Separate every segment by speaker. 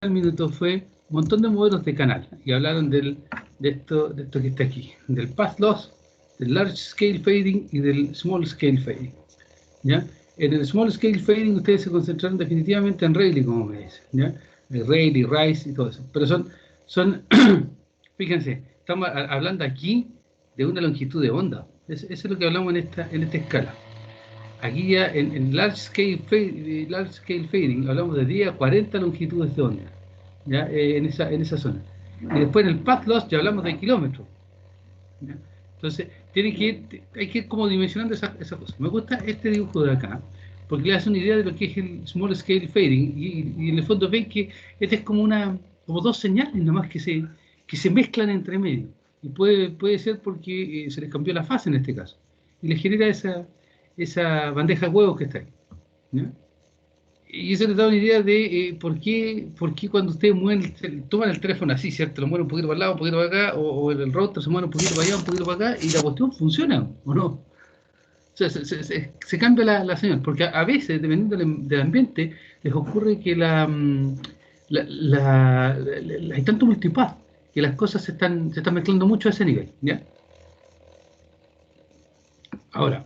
Speaker 1: el minuto fue un montón de modelos de canal y hablaron de esto que está aquí, del path loss, del large scale fading y del small scale fading. ¿Ya? En el small scale fading ustedes se concentraron definitivamente en Rayleigh, como me dicen, ¿ya? Rayleigh, Rice y todo eso. Pero son fíjense, estamos hablando aquí de una longitud de onda. Eso es lo que hablamos en esta escala. Aquí ya en large scale fading hablamos de 10 a 40 longitudes de onda, ¿ya? En esa zona. Y después en el path loss ya hablamos de kilómetros, ¿ya? Entonces hay que ir como dimensionando esa cosa. Me gusta este dibujo de acá, porque le hace una idea de lo que es el small scale fading, y en el fondo ven que este es como dos señales nomás que se mezclan entre medio. Y puede ser porque se les cambió la fase en este caso. Y les genera esa bandeja de huevos que está ahí, ¿ya? Y eso les da una idea de por qué cuando ustedes toman el teléfono así, ¿cierto? Lo mueven un poquito para el lado, un poquito para acá, o el router se mueve un poquito para allá, un poquito para acá, y la cuestión funciona, ¿o no? O sea, se cambia la señal, porque a veces, dependiendo del ambiente, les ocurre que hay tanto multipath que las cosas se están mezclando mucho a ese nivel, ¿ya? Ahora,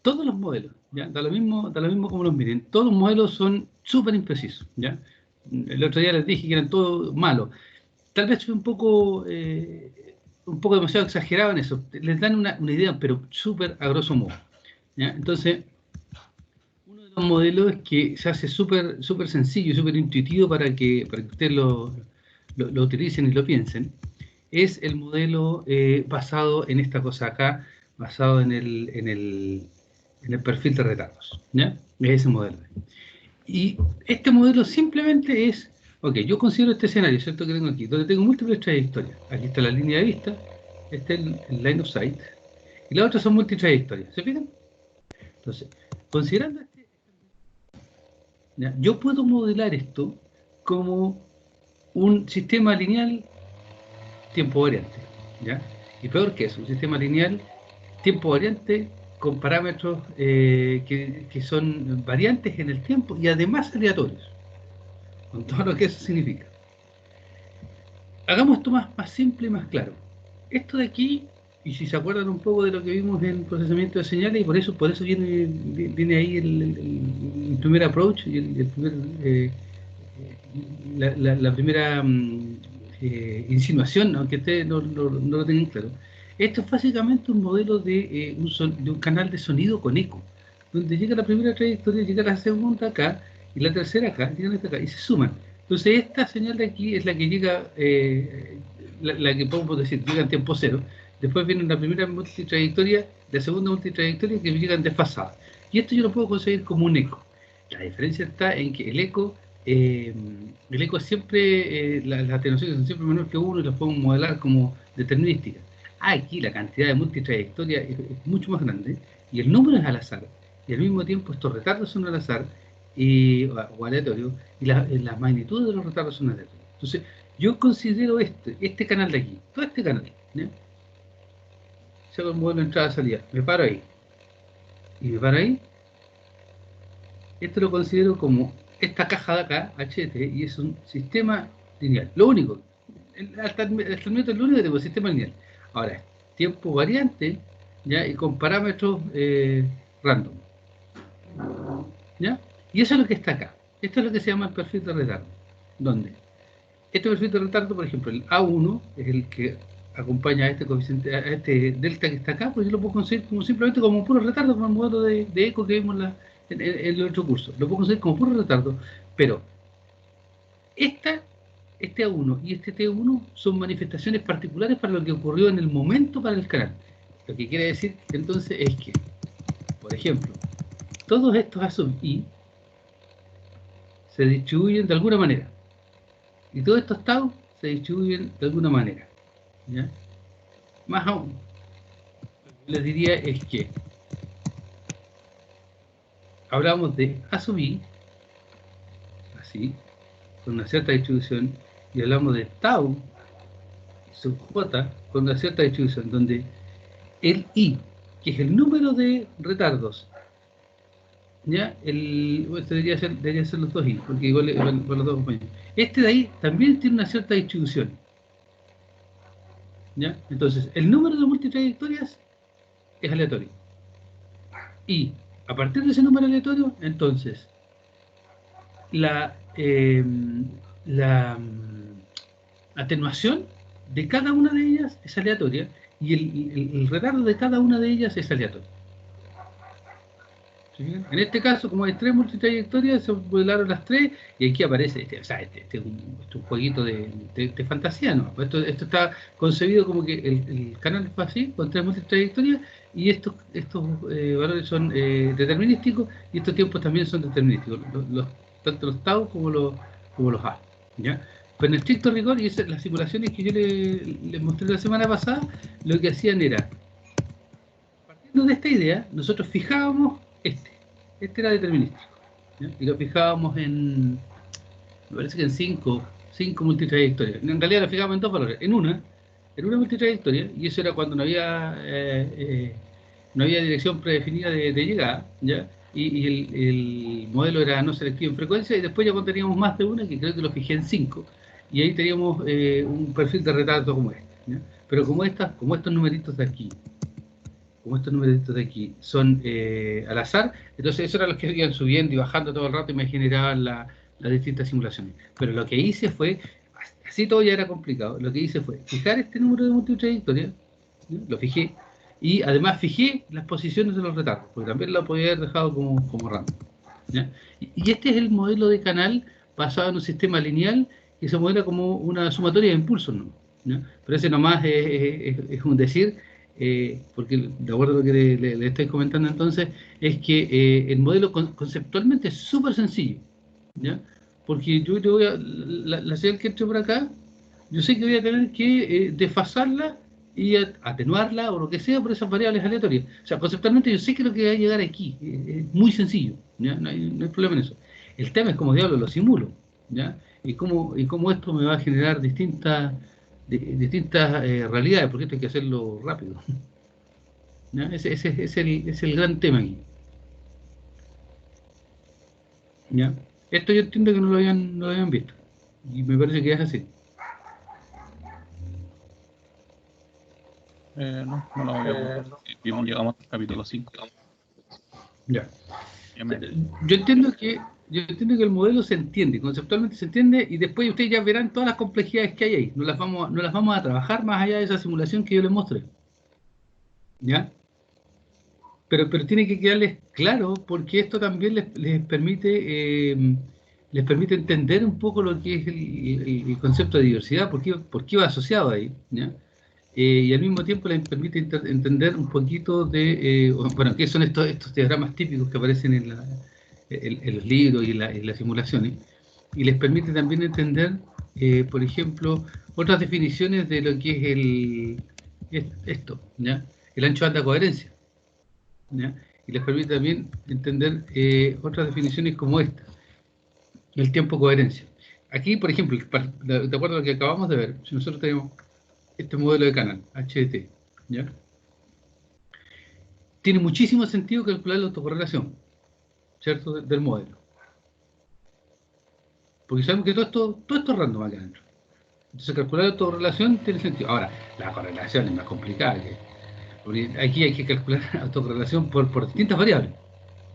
Speaker 1: todos los modelos, ¿ya? Da lo mismo como los miren, todos los modelos son súper imprecisos, ¿ya? El otro día les dije que eran todos malos. Tal vez fue un poco demasiado exagerado en eso. Les dan una idea, pero súper a grosso modo, ¿ya? Entonces, uno de los modelos es que se hace súper sencillo y súper intuitivo para que ustedes lo utilicen y lo piensen. Es el modelo basado en esta cosa acá, basado en el perfil de retardos, ¿ya? Es ese modelo. Y este modelo simplemente es, ok, yo considero este escenario, ¿cierto? Que tengo aquí, donde tengo múltiples trayectorias. Aquí está la línea de vista, este es el line of sight, y las otras son multitrayectorias, ¿se fijan? Entonces, considerando ¿ya? Yo puedo modelar esto como un sistema lineal tiempo variante, ¿ya? Y peor que eso, un sistema lineal tiempo variante con parámetros que son variantes en el tiempo y además aleatorios, con todo lo que eso significa. Hagamos esto más simple y más claro. Esto de aquí, y si se acuerdan un poco de lo que vimos en procesamiento de señales, y por eso viene ahí el primer approach y el primer, la primera insinuación, aunque ustedes no lo tengan claro. Esto es básicamente un modelo de un canal de sonido con eco, donde llega la primera trayectoria, llega la segunda acá, y la tercera acá, llegan hasta acá, y se suman. Entonces esta señal de aquí es la que llega, la que podemos decir, llega en tiempo cero. Después viene la primera multitrayectoria, la segunda multitrayectoria que llegan desfasadas. Y esto yo lo puedo conseguir como un eco. La diferencia está en que el eco siempre, las atenuaciones son siempre menor que uno y las podemos modelar como determinísticas. Aquí la cantidad de multitrayectoria es mucho más grande y el número es al azar. Y al mismo tiempo estos retardos son al azar o aleatorios, y las magnitudes de los retardos son aleatorios. Entonces, yo considero este canal de aquí, todo este canal, ¿ya? Se hago un modelo de entrada-salida, me paro ahí, y me paro ahí. Esto lo considero como esta caja de acá, HT, y es un sistema lineal. Lo único, hasta el momento es lo único que tengo, sistema lineal. Ahora, tiempo variante, ¿ya? Y con parámetros random, ¿ya? Y eso es lo que está acá. Esto es lo que se llama el perfil de retardo. ¿Dónde? Este perfil de retardo, por ejemplo, el A1 es el que acompaña a este coeficiente, a este delta que está acá, pues yo lo puedo conseguir simplemente como un puro retardo con el modelo de eco que vimos en el otro curso. Lo puedo conseguir como puro retardo, pero este A1 y este T1 son manifestaciones particulares para lo que ocurrió en el momento para el canal. Lo que quiere decir entonces es que, por ejemplo, todos estos A sub I se distribuyen de alguna manera. Y todos estos tau se distribuyen de alguna manera, ¿ya? Más aún, lo que les diría es que hablamos de A sub I, así, con una cierta distribución, y hablamos de tau sub j con una cierta distribución, donde el I, que es el número de retardos ¿ya? Este debería ser los dos i, porque igual van los dos compañeros. Este de ahí también tiene una cierta distribución, ¿ya? Entonces, el número de multitrayectorias es aleatorio. Y a partir de ese número aleatorio, entonces, la, la atenuación de cada una de ellas es aleatoria y el retardo de cada una de ellas es aleatorio. ¿Sí? En este caso, como hay tres multitrayectorias, se modelaron las tres y aquí aparece, este es un jueguito de fantasía, ¿no? Esto está concebido como que el canal fue así, con tres multitrayectorias y estos valores son determinísticos y estos tiempos también son determinísticos, tanto los tau como los a, ¿ya? Pero en estricto rigor, y las simulaciones que yo les mostré la semana pasada, lo que hacían era, partiendo de esta idea, nosotros fijábamos este era determinístico, ¿ya? Y lo fijábamos me parece que en cinco multitrayectorias. En realidad lo fijábamos en dos valores, en una multitrayectoria, y eso era cuando no había dirección predefinida de llegada, ¿ya? Y el modelo era no selectivo en frecuencia, y después ya cuando teníamos más de una, que creo que lo fijé en 5, y ahí teníamos un perfil de retardo como este, ¿ya? Pero como estos numeritos de aquí, son al azar, entonces eso eran los que iban subiendo y bajando todo el rato y me generaban las distintas simulaciones. Pero lo que hice fue, así todo ya era complicado, lo que hice fue fijar este número de multitrayectorias, ¿no? Lo fijé, y además fijé las posiciones de los retardos, porque también lo podía haber dejado como random, ¿ya? Y este es el modelo de canal basado en un sistema lineal que se modela como una sumatoria de impulsos, ¿no? ¿Ya? Pero ese nomás es un decir, porque de acuerdo a lo que le estoy comentando entonces, es que el modelo conceptualmente es súper sencillo, ¿ya? Porque yo te voy a, la señal que entre por acá, yo sé que voy a tener que desfasarla y atenuarla o lo que sea por esas variables aleatorias. O sea, conceptualmente yo sé que lo que va a llegar aquí es muy sencillo, ¿ya? No hay problema en eso. El tema es cómo diablos lo simulo, ¿ya? Y cómo esto me va a generar distintas realidades, porque esto hay que hacerlo rápido, ¿ya? Ese es el gran tema aquí, ¿ya? Esto yo entiendo que no lo habían visto, y me parece que es así.
Speaker 2: No lo habíamos visto. Llegamos al capítulo 5.
Speaker 1: Ya. Yo entiendo que el modelo se entiende, conceptualmente se entiende, y después ustedes ya verán todas las complejidades que hay ahí. No las vamos a trabajar más allá de esa simulación que yo les mostré, ¿ya? Pero tiene que quedarles claro, porque esto también les permite entender un poco lo que es el concepto de diversidad, por qué va asociado ahí, ¿ya? Y al mismo tiempo les permite entender un poquito bueno, qué son estos diagramas típicos que aparecen en los libros y en las simulaciones, y les permite también entender, por ejemplo, otras definiciones de lo que es esto, ¿ya? El ancho banda coherencia, ¿ya? Y les permite también entender otras definiciones como esta, el tiempo coherencia. Aquí, por ejemplo, de acuerdo a lo que acabamos de ver, si nosotros tenemos este modelo de canal, HDT, ¿ya? Tiene muchísimo sentido calcular la autocorrelación, ¿cierto? Del modelo. Porque sabemos que todo esto es random acá adentro. Entonces calcular la autorrelación tiene sentido. Ahora, la correlación es más complicada, porque aquí hay que calcular la autorrelación por distintas variables,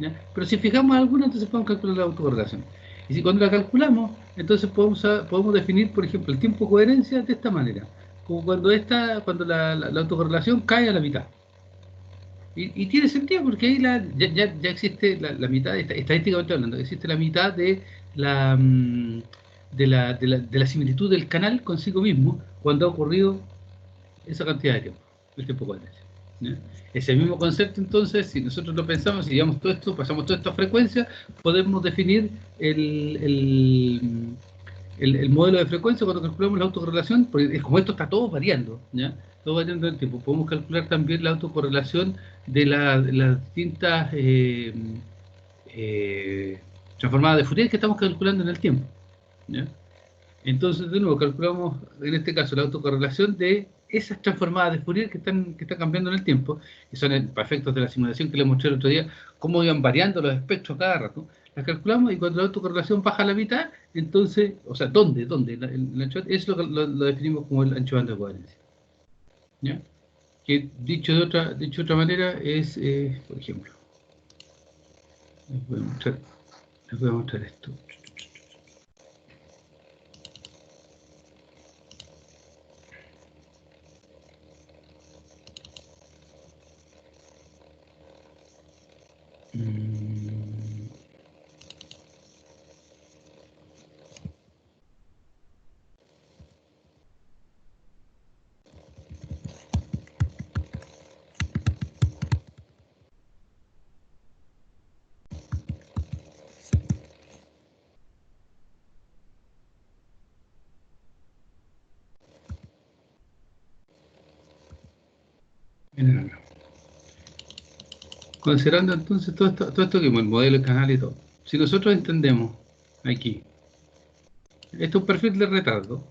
Speaker 1: ¿ya? Pero si fijamos alguna, entonces podemos calcular la autocorrelación. Y si cuando la calculamos, entonces podemos definir, por ejemplo, el tiempo de coherencia de esta manera, como cuando la autocorrelación cae a la mitad. Y tiene sentido porque ahí ya existe la mitad, estadísticamente hablando, existe la mitad de la similitud del canal consigo mismo cuando ha ocurrido esa cantidad de tiempo, el tiempo de coherencia, ¿ya? Ese mismo concepto, entonces, si nosotros lo pensamos, si llevamos todo esto, pasamos toda esta frecuencia, podemos definir el modelo de frecuencia cuando calculamos la autocorrelación, porque como esto está todo variando, ¿ya? Todo variando en el tiempo. Podemos calcular también la autocorrelación de las distintas eh, transformadas de Fourier que estamos calculando en el tiempo, ¿ya? Entonces, de nuevo, calculamos en este caso la autocorrelación de esas transformadas de Fourier que están cambiando en el tiempo, que son para efectos de la simulación que les mostré el otro día, cómo iban variando los espectros cada rato, las calculamos y cuando la autocorrelación baja a la mitad, entonces, o sea, ¿dónde? El ancho, eso lo definimos como el ancho banda de coherencia. ¿Ya? Que dicho de otra manera es, por ejemplo, les voy a mostrar, les voy a mostrar esto. Mm, miren acá. Considerando entonces todo esto que el modelo, el canal y todo. Si nosotros entendemos aquí, esto es un perfil de retardo.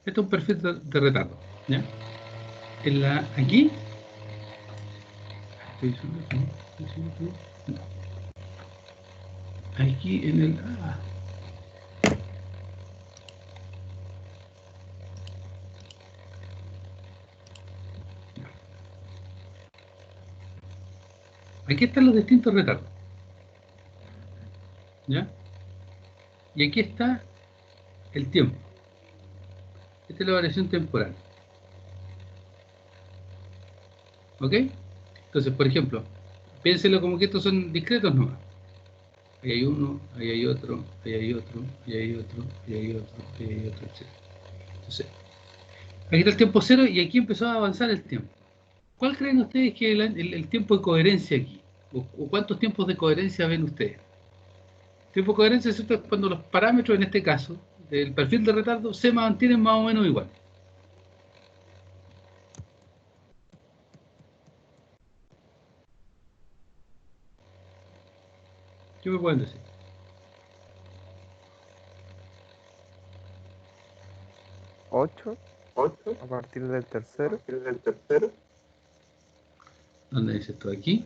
Speaker 1: Esto es un perfil de retardo. ¿Ya? Aquí, aquí en el... aquí están los distintos retardos. ¿Ya? Y aquí está el tiempo. Esta es la variación temporal. ¿Ok? Entonces, por ejemplo, piénselo como que estos son discretos nomás. Ahí hay uno, ahí hay otro, ahí hay otro, ahí hay otro, ahí hay otro, ahí hay otro, etc. Entonces, aquí está el tiempo cero y aquí empezó a avanzar el tiempo. ¿Cuál creen ustedes que es el tiempo de coherencia aquí? ¿O cuántos tiempos de coherencia ven ustedes? Tiempo de coherencia es cuando los parámetros, en este caso, del perfil de retardo, se mantienen más o menos igual. ¿Qué me pueden decir?
Speaker 3: 8
Speaker 4: 8
Speaker 3: a partir del
Speaker 4: a
Speaker 3: tercero.
Speaker 4: partir del tercero.
Speaker 1: ¿Dónde dice esto? ¿Aquí?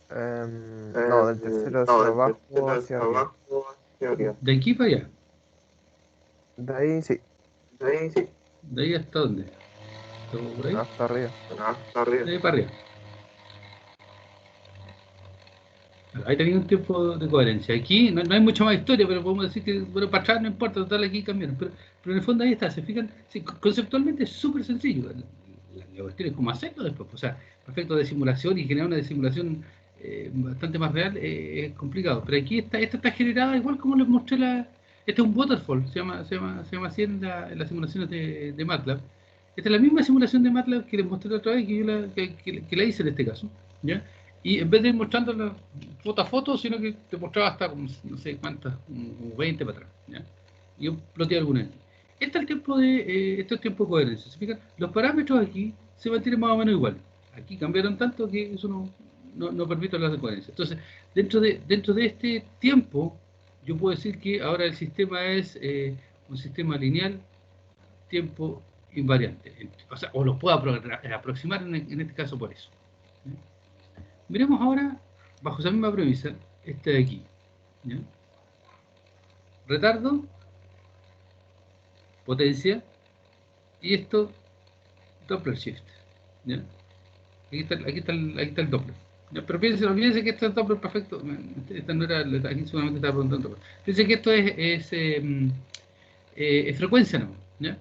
Speaker 3: No, del tercero
Speaker 4: No,
Speaker 3: hacia
Speaker 4: del
Speaker 3: abajo,
Speaker 4: tercero
Speaker 3: hacia
Speaker 4: hacia
Speaker 3: arriba.
Speaker 4: abajo, hacia arriba.
Speaker 1: ¿De aquí para allá?
Speaker 3: De ahí sí,
Speaker 4: De ahí sí,
Speaker 1: ¿De ahí hasta dónde? ¿Todo por ahí?
Speaker 3: hasta arriba.
Speaker 4: hasta arriba.
Speaker 1: De ahí para arriba. Ahí tenía un tiempo de coherencia. Aquí no hay mucha más historia, pero podemos decir que, bueno, para atrás no importa, total aquí cambiaron. Pero en el fondo ahí está, se fijan, sí, conceptualmente es súper sencillo. La cuestión es cómo hacerlo después. O sea, perfecto de simulación y generar una simulación bastante más real es complicado. Pero aquí esta está generada igual como les mostré este es un waterfall, se llama así en las simulaciones de MATLAB. Esta es la misma simulación de MATLAB que les mostré la otra vez, que la hice en este caso. ¿Ya? Y en vez de ir mostrándola foto a foto, sino que te mostraba hasta como, no sé cuántas, como 20 para atrás. ¿Ya? Y yo ploteé algunas aquí. Este es el tiempo este es el tiempo de coherencia. ¿Se fijan? Los parámetros aquí se mantienen más o menos igual. Aquí cambiaron tanto que eso no permite hablar de coherencia. Entonces, dentro de este tiempo, yo puedo decir que ahora el sistema es un sistema lineal, tiempo invariante. O sea, o lo puedo aproximar en este caso por eso. ¿Ya? Miremos ahora, bajo esa misma premisa, este de aquí. ¿Ya? Retardo, potencia, y esto, Doppler shift. ¿Ya? Aquí está el Doppler. ¿Ya? Pero olvídense que esto es Doppler perfecto. Esta no era, aquí seguramente estaba preguntando. Fíjense que esto es frecuencia, ¿no? ¿Ya?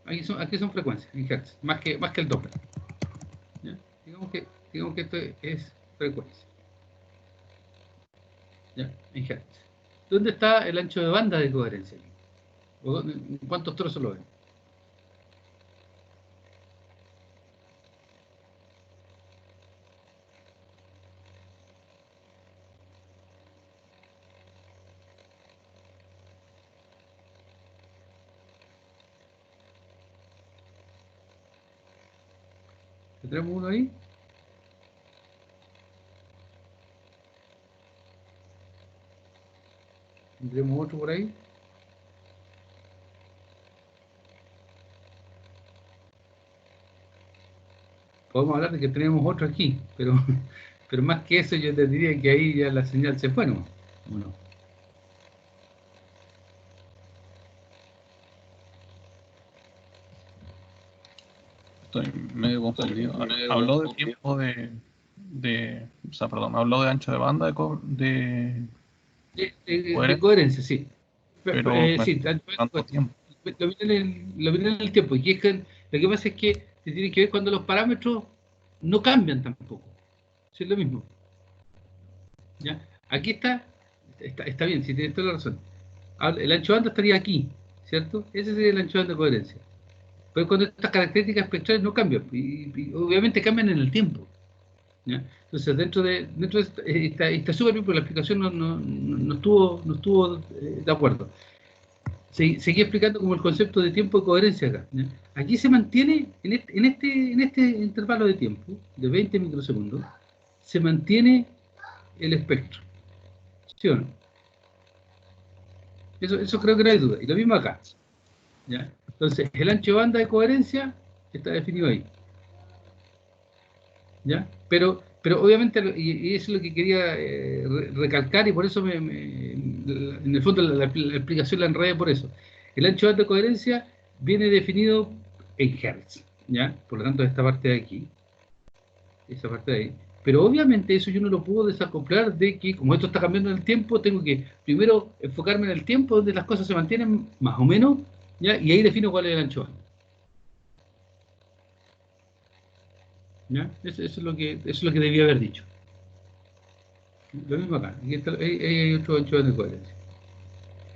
Speaker 1: Aquí son frecuencias, en Hertz, más que el Doppler. ¿Ya? Digamos que esto es frecuencia. ¿Ya? En Hertz. ¿Dónde está el ancho de banda de coherencia? ¿En cuántos trozos lo ven? ¿Tendremos uno ahí? Tendremos otro por ahí. Podemos hablar de que tenemos otro aquí, pero pero más que eso yo te diría que ahí ya la señal se fue, ¿no? ¿O no?
Speaker 2: Estoy medio confundido. Habló de tiempo o sea, perdón, habló de ancho de banda
Speaker 1: De coherencia, sí.
Speaker 2: pero
Speaker 1: Sí,
Speaker 2: tanto tiempo.
Speaker 1: lo miré en el tiempo. Y es que lo que pasa es que se tiene que ver cuando los parámetros no cambian tampoco. Sí, es lo mismo. ¿Ya? Aquí está bien, si tienes toda la razón. El ancho de banda estaría aquí, ¿cierto? Ese sería el ancho de banda de coherencia. Pero cuando estas características espectrales no cambian, y obviamente cambian en el tiempo. ¿Ya? Entonces, dentro de está súper bien, porque la explicación no estuvo de acuerdo. Seguí explicando como el concepto de tiempo de coherencia acá. ¿Ya? Aquí se mantiene, en este intervalo de tiempo, de 20 microsegundos, se mantiene el espectro. ¿Sí o no? Eso creo que no hay duda. Y lo mismo acá. ¿Ya? Entonces, el ancho de banda de coherencia está definido ahí. ¿Ya? Pero obviamente, y eso es lo que quería recalcar, y por eso en el fondo la explicación la enredé por eso. El ancho de banda de coherencia viene definido en Hertz, ¿ya? Por lo tanto, esta parte de aquí, esa parte de ahí. Pero obviamente eso yo no lo puedo desacoplar de que, como esto está cambiando en el tiempo, tengo que primero enfocarme en el tiempo donde las cosas se mantienen más o menos, ¿ya? Y ahí defino cuál es el ancho de banda. ¿Ya? Eso es lo que debía haber dicho. Lo mismo acá. Aquí está, ahí hay otro ancho de coherencia.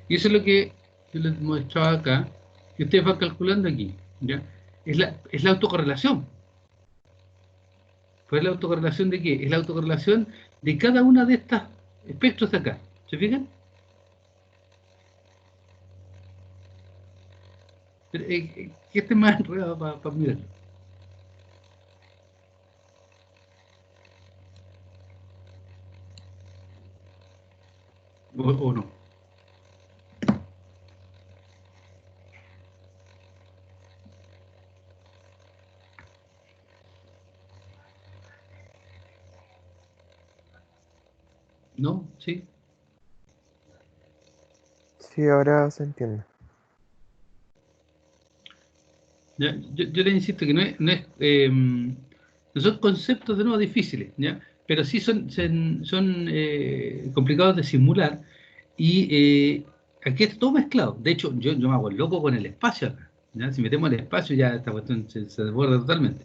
Speaker 1: Y eso es lo que yo les mostraba acá, que ustedes van calculando aquí. ¿Ya? Es la autocorrelación. ¿Pues la autocorrelación de qué? Es la autocorrelación de cada una de estas espectros de acá. ¿Se fijan? Pero, que este es más enredado para mirarlo. O no. ¿No? ¿Sí?
Speaker 3: Sí, ahora se entiende.
Speaker 1: ¿Ya? Yo les insisto que no son conceptos de nuevo difíciles, ¿ya? Pero sí son complicados de simular y aquí está todo mezclado. De hecho, yo me hago el loco con el espacio acá, ¿ya? Si metemos el espacio ya esta cuestión se desborda totalmente.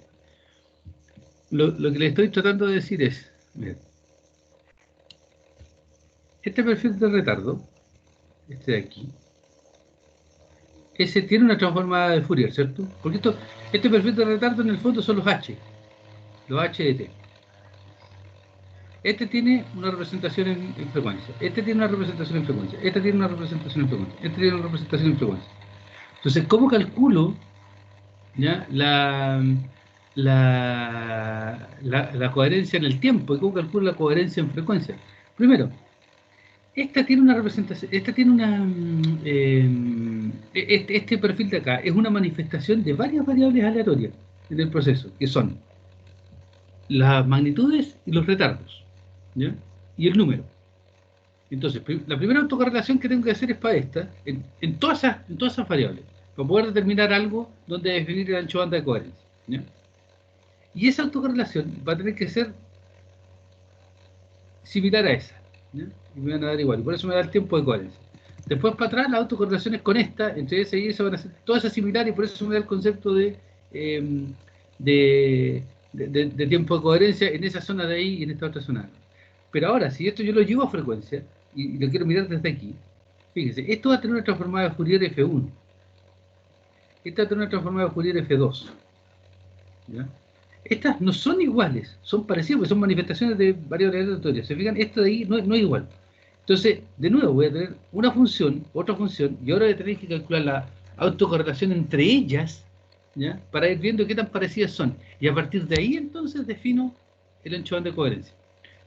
Speaker 1: Lo que les estoy tratando de decir es, miren, este perfil de retardo, este de aquí, ese tiene una transformada de Fourier, ¿cierto? Porque este perfil de retardo en el fondo son los H de t. Este tiene una representación en frecuencia, este tiene una representación en frecuencia, este tiene una representación en frecuencia, este tiene una representación en frecuencia. Entonces, ¿cómo calculo, ya, la coherencia en el tiempo? ¿Y cómo calculo la coherencia en frecuencia? Primero, esta tiene una representación, esta tiene este perfil de acá es una manifestación de varias variables aleatorias en el proceso, que son las magnitudes y los retardos, ¿ya? Y el número. Entonces, la primera autocorrelación que tengo que hacer es para esta, en todas esas variables, para poder determinar algo donde definir el ancho de banda de coherencia, ¿ya? Y esa autocorrelación va a tener que ser similar a esa, ¿ya? Y me van a dar igual, y por eso me da el tiempo de coherencia. Después para atrás, las autocorrelaciones con esta, entre esa y esa van a ser todas esas similares, y por eso me da el concepto eh, de, de tiempo de coherencia en esa zona de ahí y en esta otra zona. Pero ahora, si esto yo lo llevo a frecuencia, y lo quiero mirar desde aquí, fíjense, esto va a tener una transformada de Fourier F1. Esta va a tener una transformada de Fourier F2. ¿Ya? Estas no son iguales, son parecidas, porque son manifestaciones de variables aleatorias. ¿Se fijan? Esto de ahí no es igual. Entonces, de nuevo, voy a tener una función, otra función, y ahora voy a tener que calcular la autocorrelación entre ellas, ¿ya? Para ir viendo qué tan parecidas son. Y a partir de ahí, entonces, defino el ancho de banda de coherencia.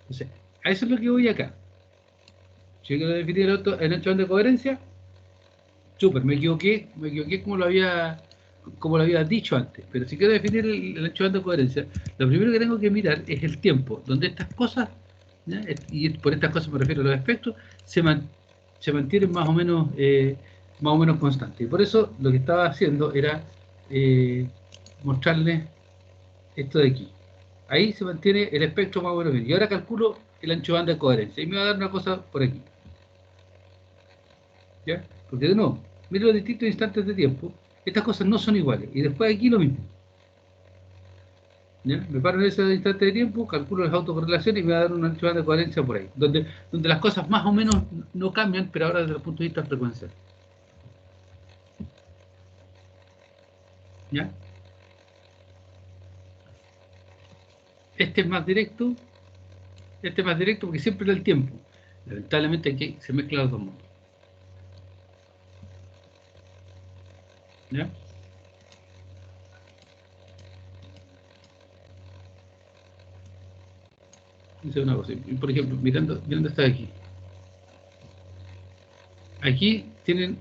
Speaker 1: Entonces, a eso es lo que voy acá. Si yo quiero definir el ancho banda de coherencia, súper, me equivoqué como lo había dicho antes. Pero si quiero definir el ancho banda de coherencia, lo primero que tengo que mirar es el tiempo, donde estas cosas, ¿ya? Y por estas cosas me refiero a los espectros, se mantienen más o menos constantes. Y por eso lo que estaba haciendo era mostrarles esto de aquí. Ahí se mantiene el espectro más o menos bien. Y ahora calculo el ancho banda de coherencia. Y me va a dar una cosa por aquí. ¿Ya? Porque de nuevo, miro los distintos instantes de tiempo. Estas cosas no son iguales. Y después aquí lo mismo. ¿Ya? Me paro en ese instante de tiempo, calculo las autocorrelaciones y me va a dar un ancho banda de coherencia por ahí. Donde las cosas más o menos no cambian, pero ahora desde el punto de vista frecuencial. ¿Ya? Este es más directo. Este es más directo porque siempre era el tiempo. Lamentablemente aquí se mezclan los dos mundos. ¿Ya? Dice una cosa. Por ejemplo, mirando esta de aquí. Aquí tienen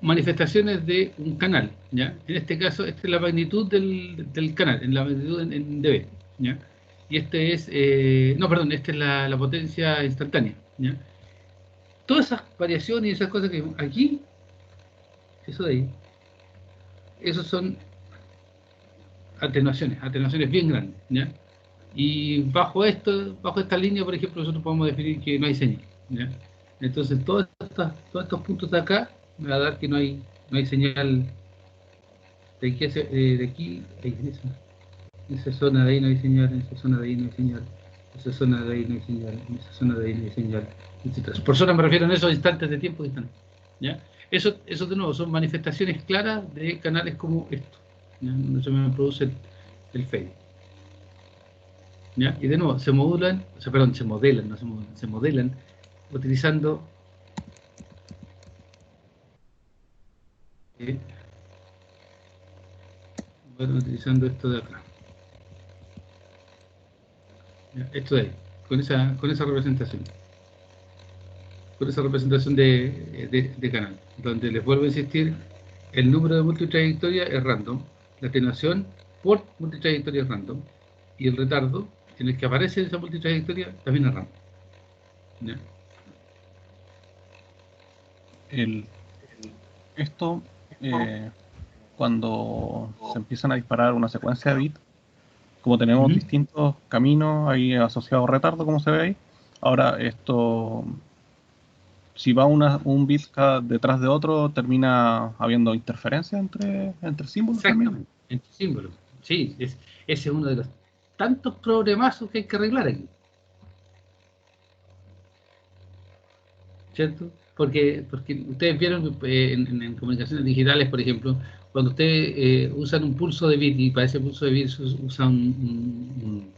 Speaker 1: manifestaciones de un canal, ¿ya? En este caso, esta es la magnitud del canal, en la magnitud en dB, ¿ya? Y este es, no, perdón, esta es la potencia instantánea, ¿ya? Todas esas variaciones y esas cosas que aquí, eso de ahí, esos son atenuaciones bien grandes, ¿ya? Y bajo esta línea, por ejemplo, nosotros podemos definir que no hay señal, ¿ya? Entonces, todos estos puntos de acá me va a dar que no hay señal de aquí, en esa zona de ahí no hay señal, en esa zona de ahí no hay señal, en esa zona de ahí no hay señal, en esa zona de ahí no hay señal, etc. Por zona me refiero a esos instantes de tiempo distantes, ¿ya? Eso de nuevo son manifestaciones claras de canales como esto, ¿ya? Donde se me produce el fade, ¿ya? Y de nuevo se modulan, o sea, perdón, se modelan, no se modulan, se modelan utilizando eh, utilizando esto de acá, ¿ya? Esto de ahí, con esa representación. Con esa representación de canal, donde les vuelvo a insistir, el número de multitrayectoria es random, la atenuación por multitrayectoria es random, y el retardo en el que aparece esa multitrayectoria también es random. ¿Ya?
Speaker 2: Esto, cuando se empiezan a disparar una secuencia de bits, como tenemos distintos caminos ahí asociados a retardo, como se ve ahí, ahora esto, si va un bit detrás de otro, termina habiendo interferencia entre símbolos
Speaker 1: Exactamente,
Speaker 2: también.
Speaker 1: entre símbolos. Sí, ese es uno de los tantos problemazos que hay que arreglar aquí. ¿Cierto? Porque ustedes vieron en comunicaciones digitales, por ejemplo, cuando ustedes usan un pulso de bit y para ese pulso de bit usan un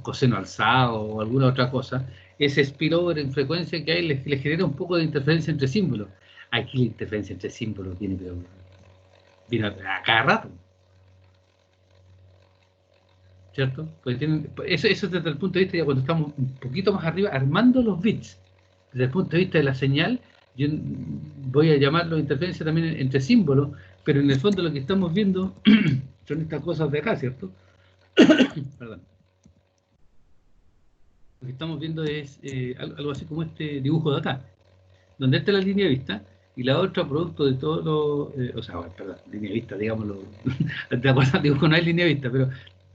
Speaker 1: coseno alzado o alguna otra cosa, ese spillover en frecuencia que hay les genera un poco de interferencia entre símbolos. Aquí la interferencia entre símbolos viene a cada rato, ¿cierto? Porque eso desde el punto de vista ya cuando estamos un poquito más arriba armando los bits. Desde el punto de vista de la señal, yo voy a llamarlo interferencia también entre símbolos, pero en el fondo lo que estamos viendo son estas cosas de acá, ¿cierto? Perdón. Lo que estamos viendo es algo así como este dibujo de acá, donde esta es la línea de vista y la otra producto de todo lo... o sea, bueno, perdón, línea de vista, digámoslo, de acuerdo al dibujo no hay línea de vista, pero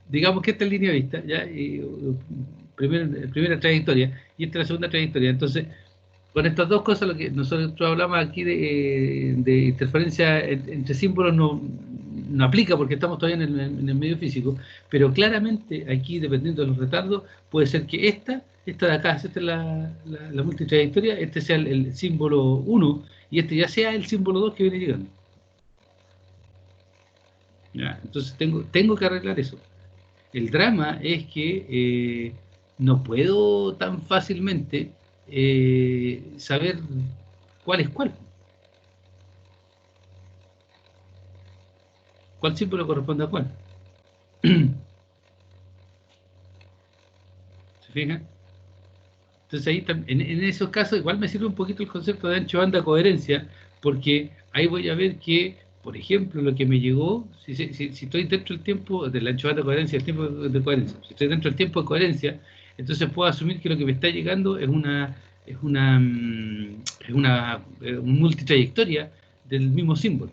Speaker 1: digamos que esta es línea de vista, ¿ya? Y, primera trayectoria, y esta es la segunda trayectoria. Entonces, con estas dos cosas, lo que nosotros hablamos aquí de interferencia entre símbolos no aplica porque estamos todavía en el medio físico, pero claramente aquí, dependiendo de los retardos, puede ser que esta de acá, esta es la multitrayectoria, este sea el símbolo 1 y este ya sea el símbolo 2 que viene llegando. ¿Ya? Entonces tengo que arreglar eso. El drama es que no puedo tan fácilmente saber cuál es cuál símbolo corresponde a cuál. ¿Se fijan? Entonces ahí en esos casos igual me sirve un poquito el concepto de ancho banda coherencia, porque ahí voy a ver que, por ejemplo, lo que me llegó, si estoy dentro del tiempo del ancho banda coherencia, el tiempo de coherencia, si estoy dentro del tiempo de coherencia, entonces puedo asumir que lo que me está llegando es una multitrayectoria del mismo símbolo.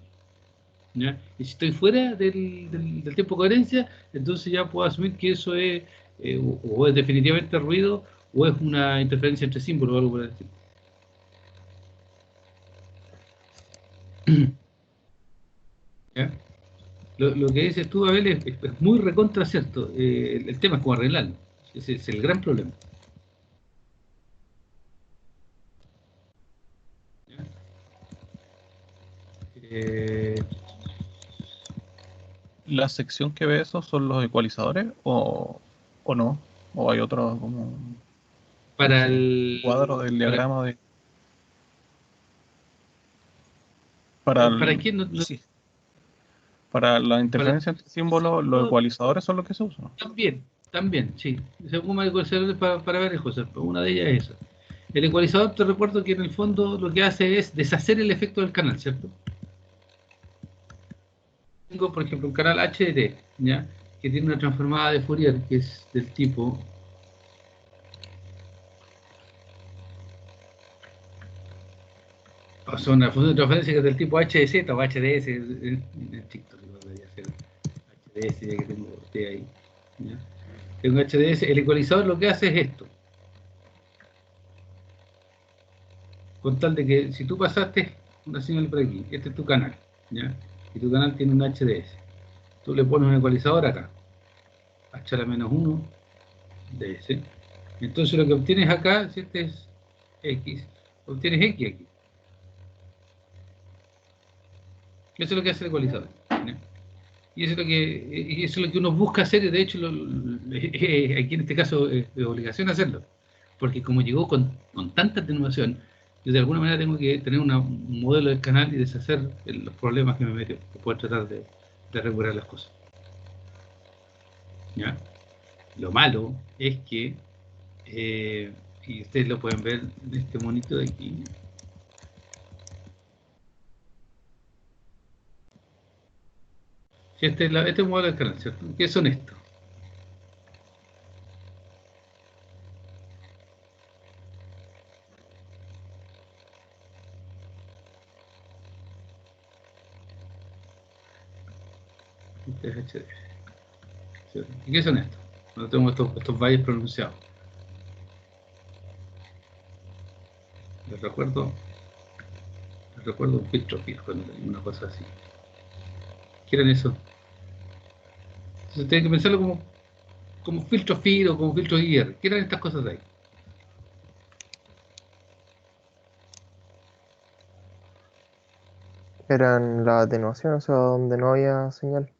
Speaker 1: ¿Ya? Y si estoy fuera del tiempo de coherencia, entonces ya puedo asumir que eso es o es definitivamente ruido o es una interferencia entre símbolos o algo por el estilo. ¿Ya? Lo que dices tú, Abel, es muy recontra cierto. El tema es cómo arreglarlo. Ese es el gran problema. ¿Ya? Eh,
Speaker 2: ¿La sección que ve eso son los ecualizadores o no? ¿O hay otro como, no
Speaker 1: para
Speaker 2: sé, cuadro del
Speaker 1: para,
Speaker 2: diagrama de... Para
Speaker 1: para
Speaker 2: el,
Speaker 1: quién
Speaker 2: sí, para la
Speaker 1: para
Speaker 2: interferencia entre símbolos, los ecualizadores son los que se usan.
Speaker 1: también, sí. Se ocupa ecualizadores para varias cosas, pero una de ellas es esa. El ecualizador, te recuerdo que en el fondo lo que hace es deshacer el efecto del canal, ¿cierto? Tengo, por ejemplo, un canal HDT, ¿ya? Que tiene una transformada de Fourier que es del tipo, o sea, una función de transferencia que es del tipo HDZ o HDS, en TikTok lo debería hacer HDS, ya que tengo usted ahí, ¿ya? Tengo HDS, el ecualizador lo que hace es esto, con tal de que si tú pasaste una señal por aquí, este es tu canal, ¿ya? Y tu canal tiene un HDS, tú le pones un ecualizador acá, H a la menos 1 DS, entonces lo que obtienes acá, si este es X, obtienes X aquí. Eso es lo que hace el ecualizador, ¿no? Y eso es lo que uno busca hacer, y de hecho aquí en este caso es obligación hacerlo, porque como llegó con tanta atenuación, yo de alguna manera tengo que tener un modelo del canal y deshacer los problemas que me metió, para poder tratar de regular las cosas. ¿Ya? Lo malo es que, eh, y ustedes lo pueden ver en este monito de aquí, si este es modelo del canal, ¿cierto? ¿Qué son estos? Este es HD. ¿Cierto? ¿Y qué son estos? No tengo estos valles pronunciados. Les recuerdo un filtro fijo, una cosa así. ¿Qué eran eso? Entonces tienen que pensarlo como filtro FIR o como filtro IR. ¿Qué eran estas cosas de ahí?
Speaker 3: Eran la atenuación, o sea, donde no había señal.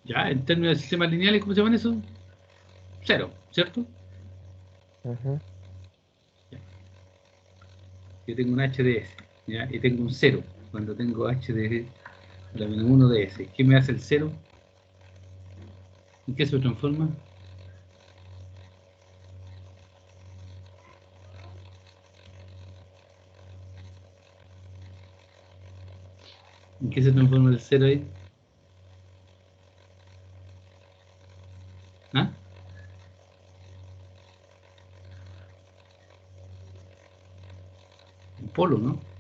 Speaker 1: Ya, en términos de sistemas lineales, ¿cómo se llaman eso? Cero, ¿cierto?
Speaker 3: Ujú.
Speaker 1: Ya. Yo tengo un HDS, ¿ya? Y tengo un cero. Cuando tengo HDS, la menos 1 DS. ¿Qué me hace el cero? ¿En qué se transforma? ¿En qué se transforma el cero ahí? ¿Ah? En polo, ¿no?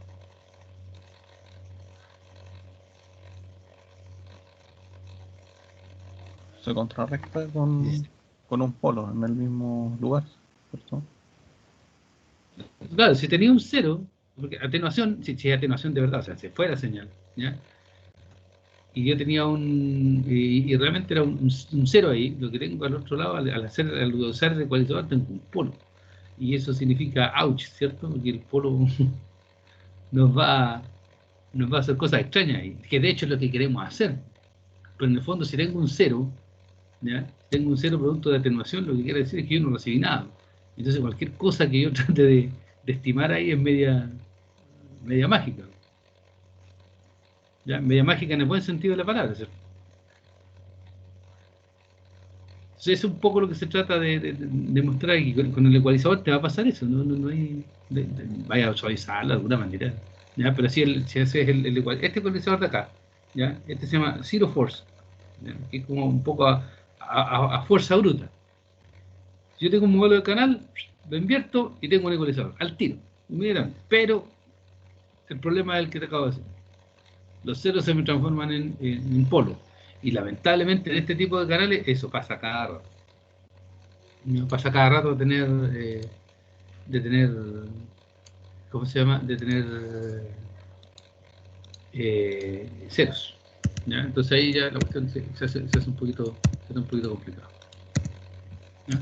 Speaker 2: Se contrarresta con un polo en el mismo lugar, ¿cierto?
Speaker 1: Claro, si tenía un cero, porque atenuación, si es atenuación de verdad, o sea, se fue la señal, ¿ya? Y yo tenía y realmente era un cero ahí, lo que tengo al otro lado, al usar el ecualizador, tengo un polo. Y eso significa ouch, ¿cierto? Porque el polo nos va, nos va a hacer cosas extrañas ahí, que de hecho es lo que queremos hacer. Pero en el fondo, si tengo un cero, ¿ya? Tengo un cero producto de atenuación, lo que quiere decir es que yo no recibí nada. Entonces cualquier cosa que yo trate de estimar ahí es media mágica. ¿Ya? Media mágica en el buen sentido de la palabra, ¿cierto? Entonces es un poco lo que se trata de mostrar aquí. Con el ecualizador te va a pasar eso, no hay... vaya a suavizarlo de alguna manera. ¿Ya? Pero si ese es este ecualizador de acá, ¿ya? Este se llama Zero Force, ¿ya? Que es como un poco a fuerza bruta. Si yo tengo un modelo de canal, lo invierto y tengo un ecualizador, al tiro, inmediatamente. Pero el problema es el que te acabo de decir. Los ceros se me transforman en polo. Y lamentablemente en este tipo de canales eso pasa cada rato. Pasa cada rato de tener, ¿cómo se llama? De tener ceros. ¿Ya? Entonces ahí ya la cuestión se hace un poquito complicado. ¿Ya?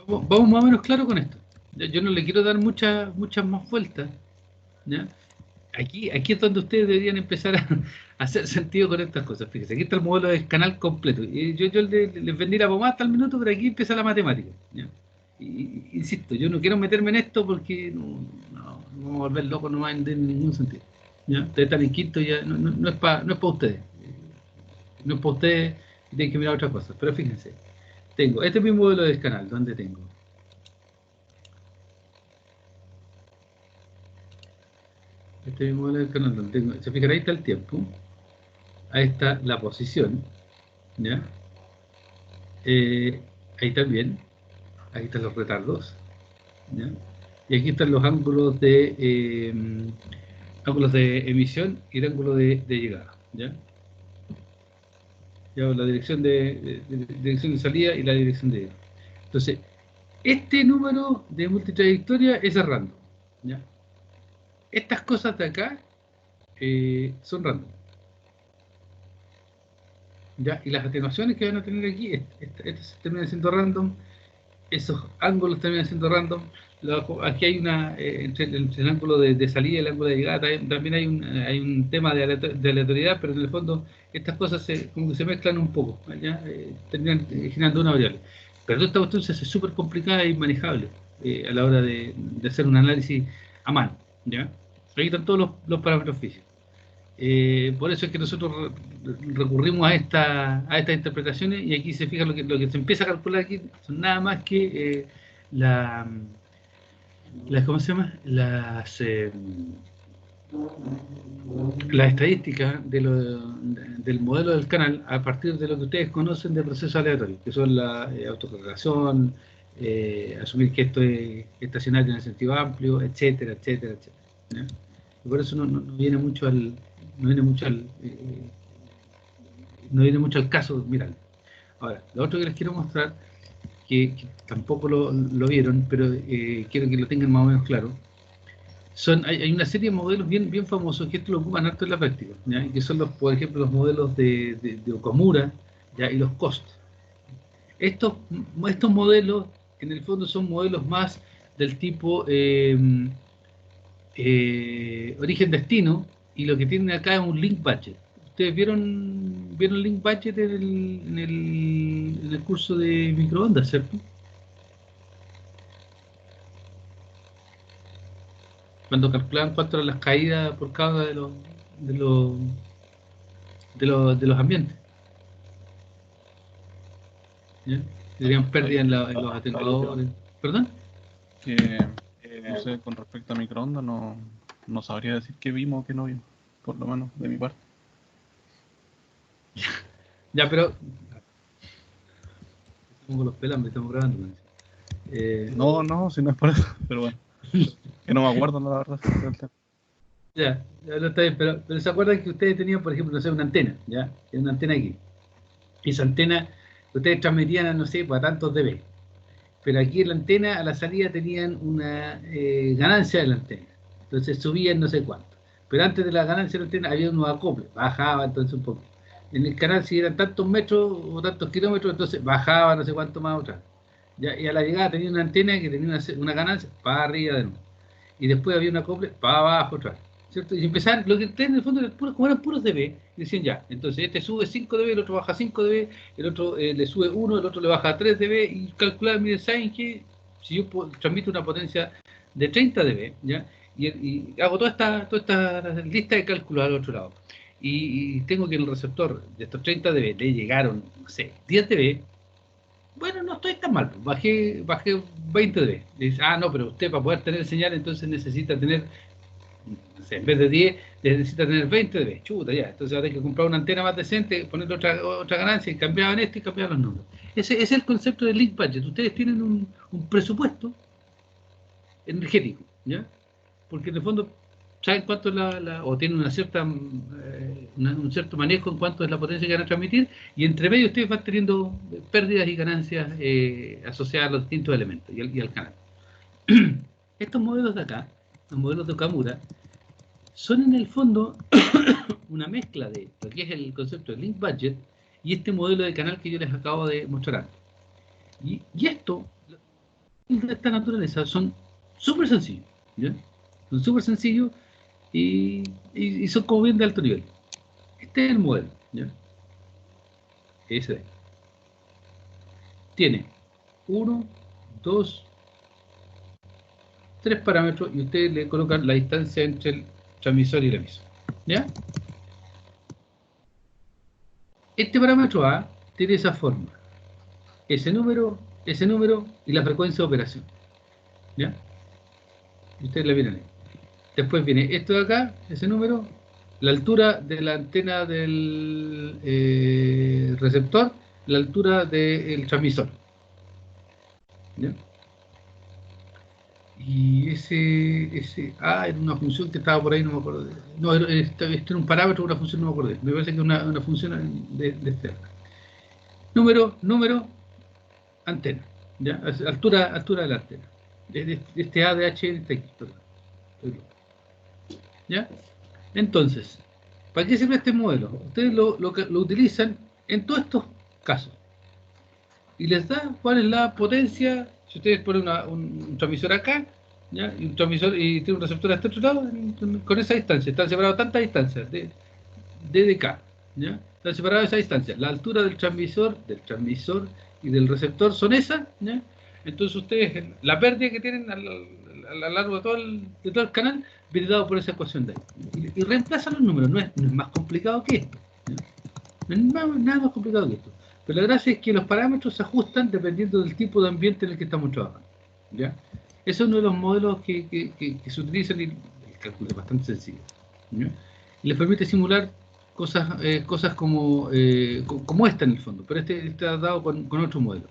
Speaker 1: Vamos más o menos claro con esto. Yo no le quiero dar muchas más vueltas. ¿Ya? Aquí es donde ustedes deberían empezar a hacer sentido con estas cosas. Fíjense, aquí está el modelo del canal completo. Y yo les vendí la pomada hasta el minuto, pero aquí empieza la matemática. ¿Ya? Insisto, yo no quiero meterme en esto porque no me voy a volver loco, no va a tener ningún sentido. ¿Ya? Ustedes están en quinto, ya no es para ustedes. No es para ustedes, tienen que mirar otras cosas. Pero fíjense, tengo este es mi modelo del canal, donde tengo este es mi modelo del canal, donde tengo, se fijan, ahí está el tiempo, ahí está la posición, ¿ya? Ahí también, ahí están los retardos, ¿ya? Y aquí están los ángulos de emisión y el ángulo de llegada, ¿ya? Ya, la dirección dirección de salida y la dirección de llegada. Entonces, este número de multitrayectoria es random, ¿ya? Estas cosas de acá son random, ¿ya? Y las atenuaciones que van a tener aquí, estas terminan siendo random, esos ángulos terminan siendo random. Aquí hay entre el ángulo de salida y el ángulo de llegada, también hay un tema de aleatoriedad, pero en el fondo estas cosas como que se mezclan un poco, ¿ya? Terminan generando una variable. Pero toda esta cuestión se hace súper complicada e inmanejable a la hora de hacer un análisis a mano, ¿ya? Ahí están todos los parámetros físicos. Por eso es que nosotros recurrimos a estas interpretaciones, y aquí se fija lo que se empieza a calcular aquí son nada más que ¿cómo se llama? Las estadísticas del modelo del canal a partir de lo que ustedes conocen de procesos aleatorios, que son la autocorrelación, asumir que esto es estacionario en el sentido amplio, etcétera, etcétera, etcétera, ¿ya? Y por eso no viene mucho al caso mirarlo. Ahora, lo otro que les quiero mostrar, que tampoco lo vieron, pero quiero que lo tengan más o menos claro, hay una serie de modelos bien famosos que esto lo ocupan harto en la práctica, ¿ya? Que son por ejemplo, los modelos de Okamura, ¿ya? Y los COST. Estos modelos, en el fondo, son modelos más del tipo origen-destino, y lo que tienen acá es un link budget. ¿Ustedes vieron link budget en el curso de microondas, cierto? Cuando calculaban cuánto eran las caídas por cada de los ambientes, ¿ya? Tenían pérdida en los atenuadores. ¿Perdón?
Speaker 2: No sé, con respecto a microondas, no sabría decir qué vimos o qué no vimos, por lo menos de mi parte.
Speaker 1: Ya, pero estamos con los pelambres, estamos grabando.
Speaker 2: No, si no es por eso, pero bueno, que no me acuerdo, la verdad.
Speaker 1: Ya lo está bien, pero se acuerdan que ustedes tenían, por ejemplo, no sé, una antena, ¿ya? Una antena aquí. Y esa antena, ustedes transmitían, no sé, para tantos dB. Pero aquí en la antena, a la salida, tenían una ganancia de la antena. Entonces subían no sé cuánto. Pero antes de la ganancia de la antena había unos acoples, bajaba entonces un poco. En el canal, si eran tantos metros o tantos kilómetros, entonces bajaba no sé cuánto más otra. ¿Ya? Y a la llegada tenía una antena que tenía una ganancia para arriba de nuevo. Y después había un acople para abajo otra vez, ¿cierto? Y empezaron, lo que en el fondo como eran puros dB, decían ya, entonces este sube 5 dB, el otro baja 5 dB, el otro le sube 1, el otro le baja 3 dB, y calcular, miren, ¿saben qué? Si yo transmito una potencia de 30 dB, ¿ya? Y hago toda esta lista de cálculos al otro lado, y tengo que en el receptor de estos 30 dB le llegaron, no sé, 10 dB, bueno, no estoy tan mal, bajé 20 dB. Y dice, no, pero usted para poder tener señal entonces necesita tener, no sé, en vez de 10, necesita tener 20 dB. Chuta, ya. Entonces va a tener que comprar una antena más decente, ponerle otra ganancia, y cambiaban esto y cambiaban los números. Ese es el concepto del link budget. Ustedes tienen un presupuesto energético, ¿ya? Porque en el fondo saben cuánto es o tienen una cierta un cierto manejo en cuánto es la potencia que van a transmitir, y entre medio ustedes van teniendo pérdidas y ganancias asociadas a los distintos elementos y al canal. Estos modelos de acá, los modelos de Okamura, son en el fondo una mezcla de lo que es el concepto de link budget y este modelo de canal que yo les acabo de mostrar antes. Y esto, de esta naturaleza, son súper sencillos, ¿ya? Son súper sencillos y son como bien de alto nivel. Este es el modelo, ¿ya? Ese de ahí. Tiene 1, 2, 3 parámetros y ustedes le colocan la distancia entre el transmisor y el emisor, ¿ya? Este parámetro A tiene esa forma, ese número y la frecuencia de operación, ¿ya? Y ustedes la miran ahí. Después viene esto de acá, ese número, la altura de la antena del receptor, la altura del transmisor, ¿ya? Y ese A era una función que estaba por ahí, no me acuerdo. No, este era un parámetro, una función, no me acuerdo. Me parece que es una función de este. Número, antena, ¿ya? Altura de la antena. Este A de H está aquí, ¿ya? Entonces, ¿para qué sirve este modelo? Ustedes lo utilizan en todos estos casos. Y les da cuál es la potencia. Si ustedes ponen un transmisor acá, ¿ya? Y un transmisor y tiene un receptor a este otro lado, con esa distancia, están separados tantas distancias de K, ¿ya? Están separados esa distancia. La altura del transmisor y del receptor son esas, ¿ya? Entonces ustedes, la pérdida que tienen a lo largo de todo el canal, viene dado por esa ecuación de ahí. Y reemplazan los números, no es más complicado que esto, ¿ya? No es nada más complicado que esto. Pero la gracia es que los parámetros se ajustan dependiendo del tipo de ambiente en el que estamos trabajando, ¿ya? Ese es uno de los modelos que se utilizan y el cálculo es bastante sencillo, ¿ya? Y les permite simular cosas como esta en el fondo, pero este está dado con otro modelo.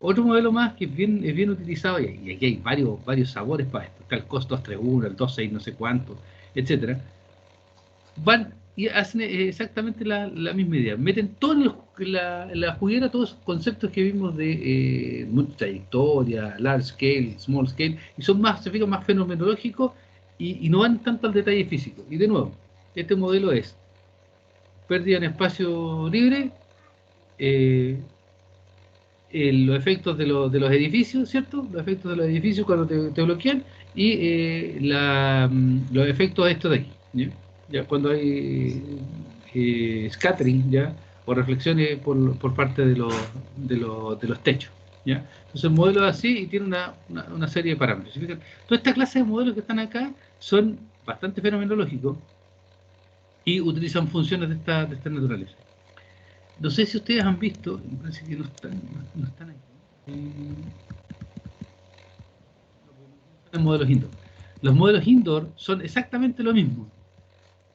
Speaker 1: Otro modelo más que es bien utilizado, y aquí hay varios sabores para esto, está el COS 231, el 26 no sé cuánto, etcétera. Van y hacen exactamente la misma idea. Meten todo en la juguera todos esos conceptos que vimos de trayectoria, large scale, small scale, y son se fijan más fenomenológicos y no van tanto al detalle físico. Y de nuevo, este modelo es pérdida en espacio libre, los efectos de los edificios, ¿cierto? Los efectos de los edificios cuando te bloquean y los efectos de estos de aquí, ¿ya? Ya cuando hay scattering, ¿ya? O reflexiones por parte de los techos, ¿ya? Entonces el modelo es así y tiene una serie de parámetros. ¿Sí? Toda esta clase de modelos que están acá son bastante fenomenológicos y utilizan funciones de esta naturaleza. No sé si ustedes han visto, me parece que no están aquí. Los modelos indoor. Los modelos indoor son exactamente lo mismo.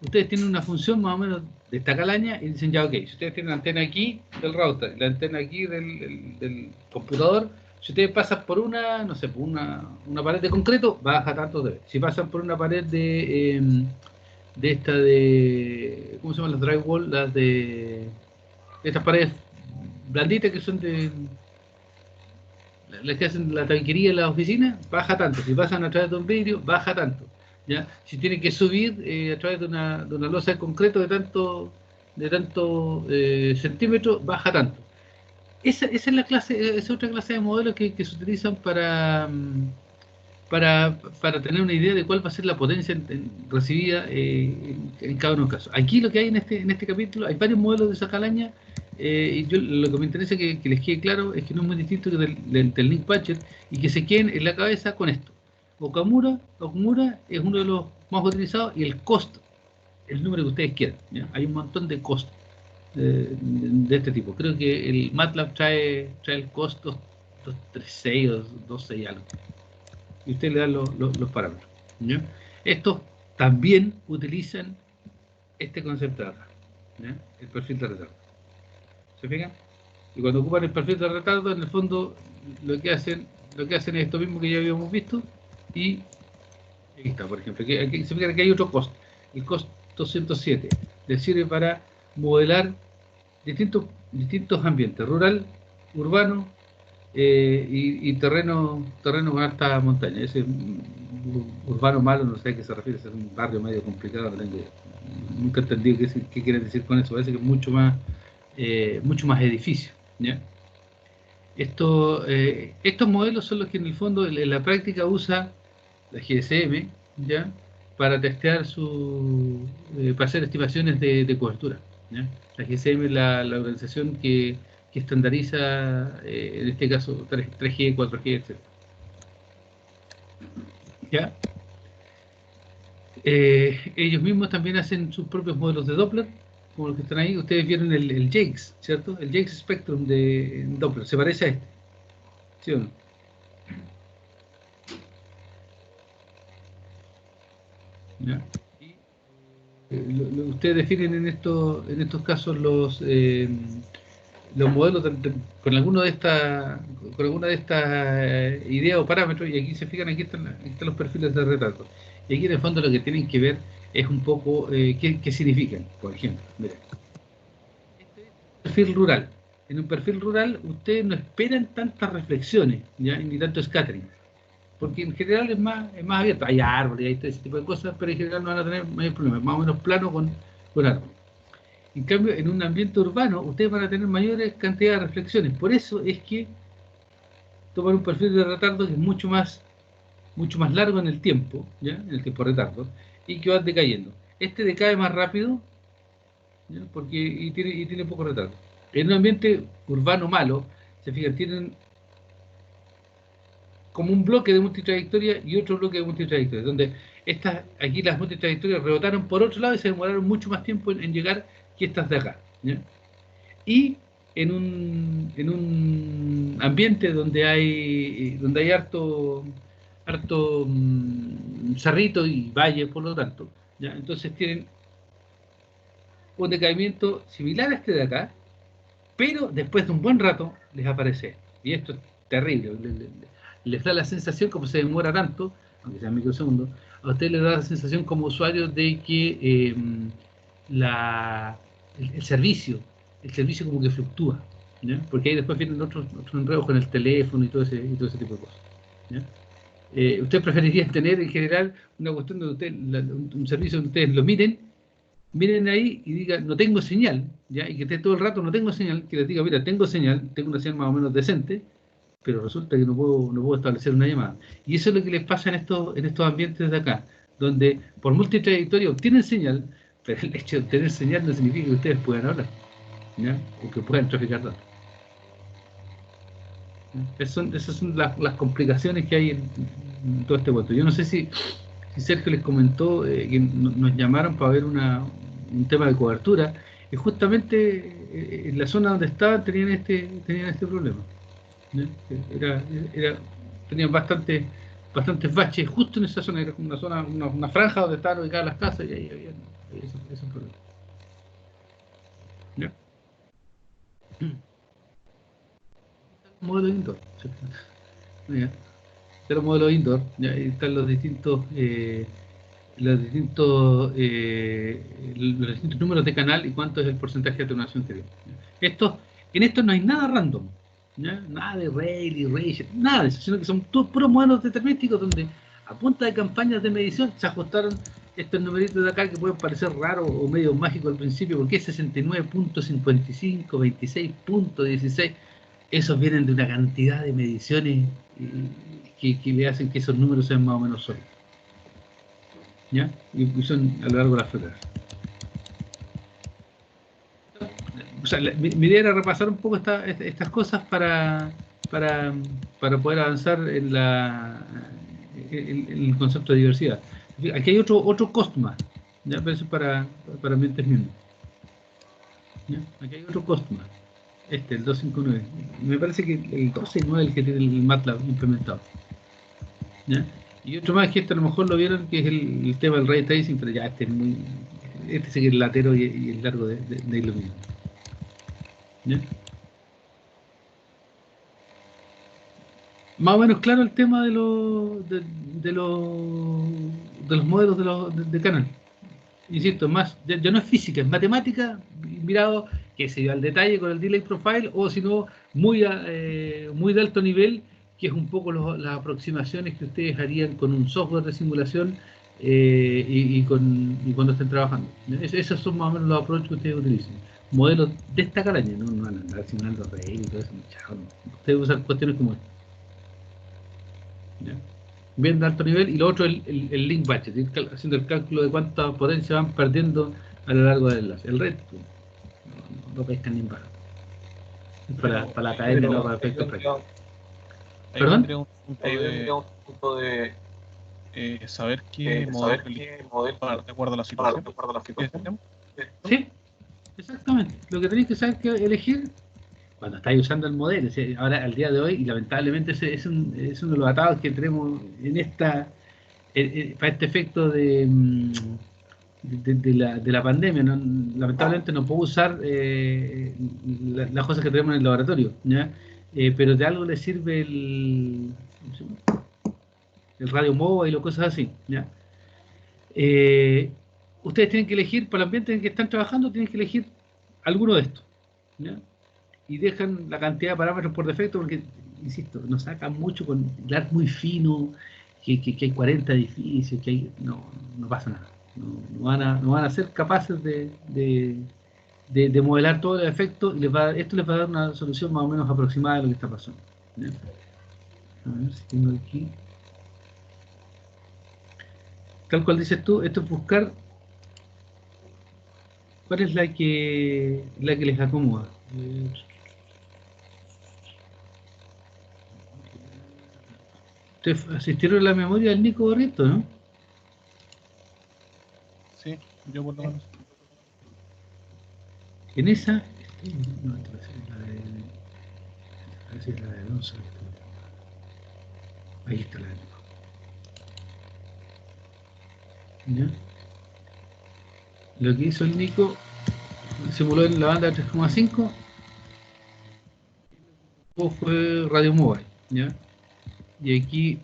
Speaker 1: Ustedes tienen una función más o menos de esta calaña y dicen ya, ok, si ustedes tienen la antena aquí del router, la antena aquí del computador, si ustedes pasan por no sé, por una pared de concreto, baja tanto dB. Si pasan por una pared de ¿cómo se llaman las drywall? Las de estas paredes blanditas que son las que hacen la tanquería en la oficina, baja tanto. Si pasan a través de un vidrio, baja tanto, ¿ya? Si tienen que subir a través de una losa de concreto de tanto centímetros, baja tanto. Esa es otra clase de modelos que se utilizan para tener una idea de cuál va a ser la potencia recibida en cada uno de los casos. Aquí lo que hay en este capítulo, hay varios modelos de esa calaña, y lo que me interesa que les quede claro es que no es muy distinto que del link budget y que se queden en la cabeza con esto. Okamura es uno de los más utilizados y el cost el número que ustedes quieran, ¿ya? Hay un montón de cost de este tipo. Creo que el MATLAB trae el cost 236 o 266 algo. Y ustedes le dan los parámetros, ¿ya? Estos también utilizan este concepto de acá, ¿ya? El perfil de retardo. ¿Se fijan? Y cuando ocupan el perfil de retardo, en el fondo lo que hacen es esto mismo que ya habíamos visto. Y aquí está, por ejemplo, aquí se fijan que hay otro cost, el cost 207, les sirve para modelar distintos ambientes, rural, urbano, y terreno con alta montaña. Ese urbano malo, no sé a qué se refiere, es un barrio medio complicado, no tengo idea. Nunca entendí qué quieren decir con eso. Parece que es mucho más edificio, ¿ya? Estos modelos son los que en el fondo en la práctica usa la GSM, ¿ya? Para testear para hacer estimaciones de cobertura, ¿ya? La GSM es la organización que estandariza, en este caso, 3G, 4G, etc. ¿Ya? Ellos mismos también hacen sus propios modelos de Doppler, como los que están ahí. Ustedes vieron el Jakes, ¿cierto? El Jakes Spectrum de Doppler. ¿Se parece a este? ¿Sí o no? ¿Ya? Ustedes definen en estos casos los modelos con alguna de estas ideas o parámetros, y aquí se fijan, aquí están los perfiles de retrato. Y aquí en el fondo lo que tienen que ver es un poco qué significan. Por ejemplo, mira, este es un perfil rural. En un perfil rural ustedes no esperan tantas reflexiones, ¿ya? Ni tanto scattering, porque en general es más abierto. Hay árboles, hay todo ese tipo de cosas, pero en general no van a tener mayor problema, más o menos plano con árboles. En cambio, en un ambiente urbano, ustedes van a tener mayores cantidades de reflexiones. Por eso es que toman un perfil de retardo que es mucho más largo en el tiempo, ¿ya? En el tiempo de retardo, y que va decayendo. Este decae más rápido, ¿ya? Y tiene poco retardo. En un ambiente urbano malo, se fijan, tienen como un bloque de multitrayectoria y otro bloque de multitrayectoria, donde aquí las multitrayectorias rebotaron por otro lado y se demoraron mucho más tiempo en llegar que estas de acá, ¿ya? Y en un ambiente donde hay harto cerrito y valle, por lo tanto, ¿ya? Entonces tienen un decaimiento similar a este de acá, pero después de un buen rato les aparece. Y esto es terrible. Les da la sensación, como se demora tanto, aunque sea microsegundos, a ustedes les da la sensación como usuarios de que el servicio como que fluctúa, ¿ya? Porque ahí después vienen otros enredos con el teléfono y todo ese tipo de cosas, ¿ya? Ustedes preferirían tener en general una cuestión donde un servicio donde ustedes lo miren ahí y digan no tengo señal, ¿ya? Y que esté todo el rato no tengo señal, que les diga mira tengo señal, tengo una señal más o menos decente, pero resulta que no puedo establecer una llamada. Y eso es lo que les pasa en estos ambientes de acá, donde por multitrayectoria obtienen señal, pero el hecho de obtener señal no significa que ustedes puedan hablar, ¿ya? O que puedan traficar datos. Esas son las complicaciones que hay en todo este cuento. Yo no sé si Sergio les comentó que nos llamaron para ver un tema de cobertura, y justamente en la zona donde estaban tenían este problema, ¿no? Tenían bastantes baches justo en esa zona. Era como una zona, una franja donde estaban ubicadas las casas, y ahí había esos problemas, ¿ya? Modelo indoor, ¿cierto? ¿Ya? Este es el modelo indoor, ¿ya? Ahí están los distintos números de canal y cuánto es el porcentaje de atenuación que tiene. En esto no hay nada random, ¿ya? Nada de Rayleigh, Rayleigh, nada de eso, sino que son todos puros modelos determinísticos donde a punta de campañas de medición se ajustaron estos numeritos de acá que pueden parecer raros o medio mágicos al principio, porque es 69.55, 26.16, esos vienen de una cantidad de mediciones que le hacen que esos números sean más o menos sólidos, ¿ya? Y son a lo largo de las fronteras. O sea, mi idea era repasar un poco estas cosas para poder avanzar en el concepto de diversidad. Aquí hay otro cost más, ¿ya? Pero eso es para ambientes mismos. ¿Ya? Aquí hay otro costo más. El 259. Me parece que el 269 es el que tiene el MATLAB implementado. ¿Ya? Y otro más que a lo mejor lo vieron, que es el tema del ray tracing, pero ya este es muy. Este sí que es el latero y el largo de iluminación. ¿Ya? Más o menos claro el tema de los modelos de canal. Insisto, más, ya no es física, es matemática, mirado, que se va al detalle con el delay profile, o si no, muy de alto nivel, que es un poco las aproximaciones que ustedes harían con un software de simulación y cuando estén trabajando. Esos son más o menos los approaches que ustedes utilizan. Modelos de esta calaña, no van a andar simulando rey y todo eso, chao, no. Ustedes usan cuestiones como esta. ¿Ya? Bien de alto nivel, y lo otro es el link budget, ir haciendo el cálculo de cuánta potencia van perdiendo a lo largo del enlace. El red no pescan ni en baja. Para la academia, no para efectos prácticos.
Speaker 2: Ahí
Speaker 1: ¿Perdón?
Speaker 2: vendría un punto de saber qué modelo elegir de acuerdo a la situación.
Speaker 1: Sí, exactamente. Lo que tenéis que saber que elegir cuando estáis usando el modelo. Ahora, al día de hoy, y lamentablemente ese es uno de los atados que tenemos en para este efecto de la pandemia. Lamentablemente no puedo usar las cosas que tenemos en el laboratorio, ¿ya? Pero de algo le sirve el radio móvil o cosas así, ¿ya? Eh, Ustedes tienen que elegir, para el ambiente en el que están trabajando, tienen que elegir alguno de estos, ¿ya? Y dejan la cantidad de parámetros por defecto porque, insisto, nos sacan mucho con hilar muy fino, que hay 40 edificios, no pasa nada. No van a ser capaces de modelar todo el efecto, y esto les va a dar una solución más o menos aproximada de lo que está pasando. ¿Ya? A ver si tengo aquí. Tal cual dices tú, esto es buscar cuál es la que les acomoda. Ustedes asistieron a la memoria del Nico Barreto, ¿no?
Speaker 2: Sí, yo por lo menos.
Speaker 1: En esa. No, esta parece que es la de Alonso. Ahí está la de Nico. ¿Ya? Lo que hizo el Nico, simuló en la banda 3,5, o fue Radio Mobile, ¿ya? Y aquí,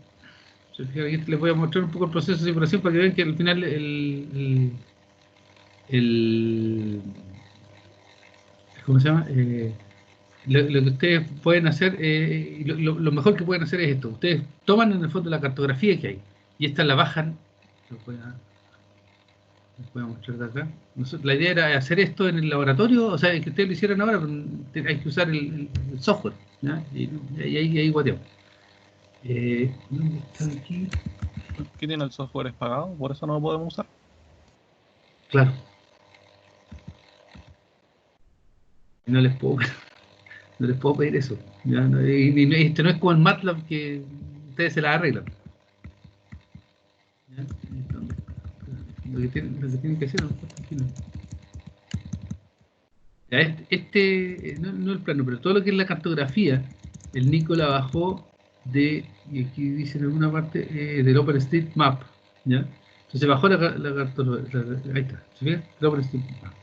Speaker 1: aquí les voy a mostrar un poco el proceso de simulación para que vean que al final el ¿cómo se llama? Lo que ustedes pueden hacer, lo mejor que pueden hacer es esto. Ustedes toman en el fondo la cartografía que hay y esta la bajan. Les voy a mostrar de acá. La idea era hacer esto en el laboratorio, o sea, que ustedes lo hicieran ahora, pero hay que usar el software, ¿ya? Y ahí guateo. ¿Dónde está aquí?
Speaker 2: ¿Qué tiene el software? ¿Es pagado? ¿Por eso no lo podemos usar?
Speaker 1: Claro. No les puedo, no les puedo pedir eso. ¿Ya? Esto no es como el MATLAB que ustedes se la arreglan. ¿Ya? Lo que tienen que hacer es tranquilo. Ya, no el plano, pero todo lo que es la cartografía, el Nico la bajó y aquí dice en alguna parte, del OpenStreetMap, ¿ya? Entonces bajó la cartografía, ahí está, ¿se ve? El OpenStreetMap.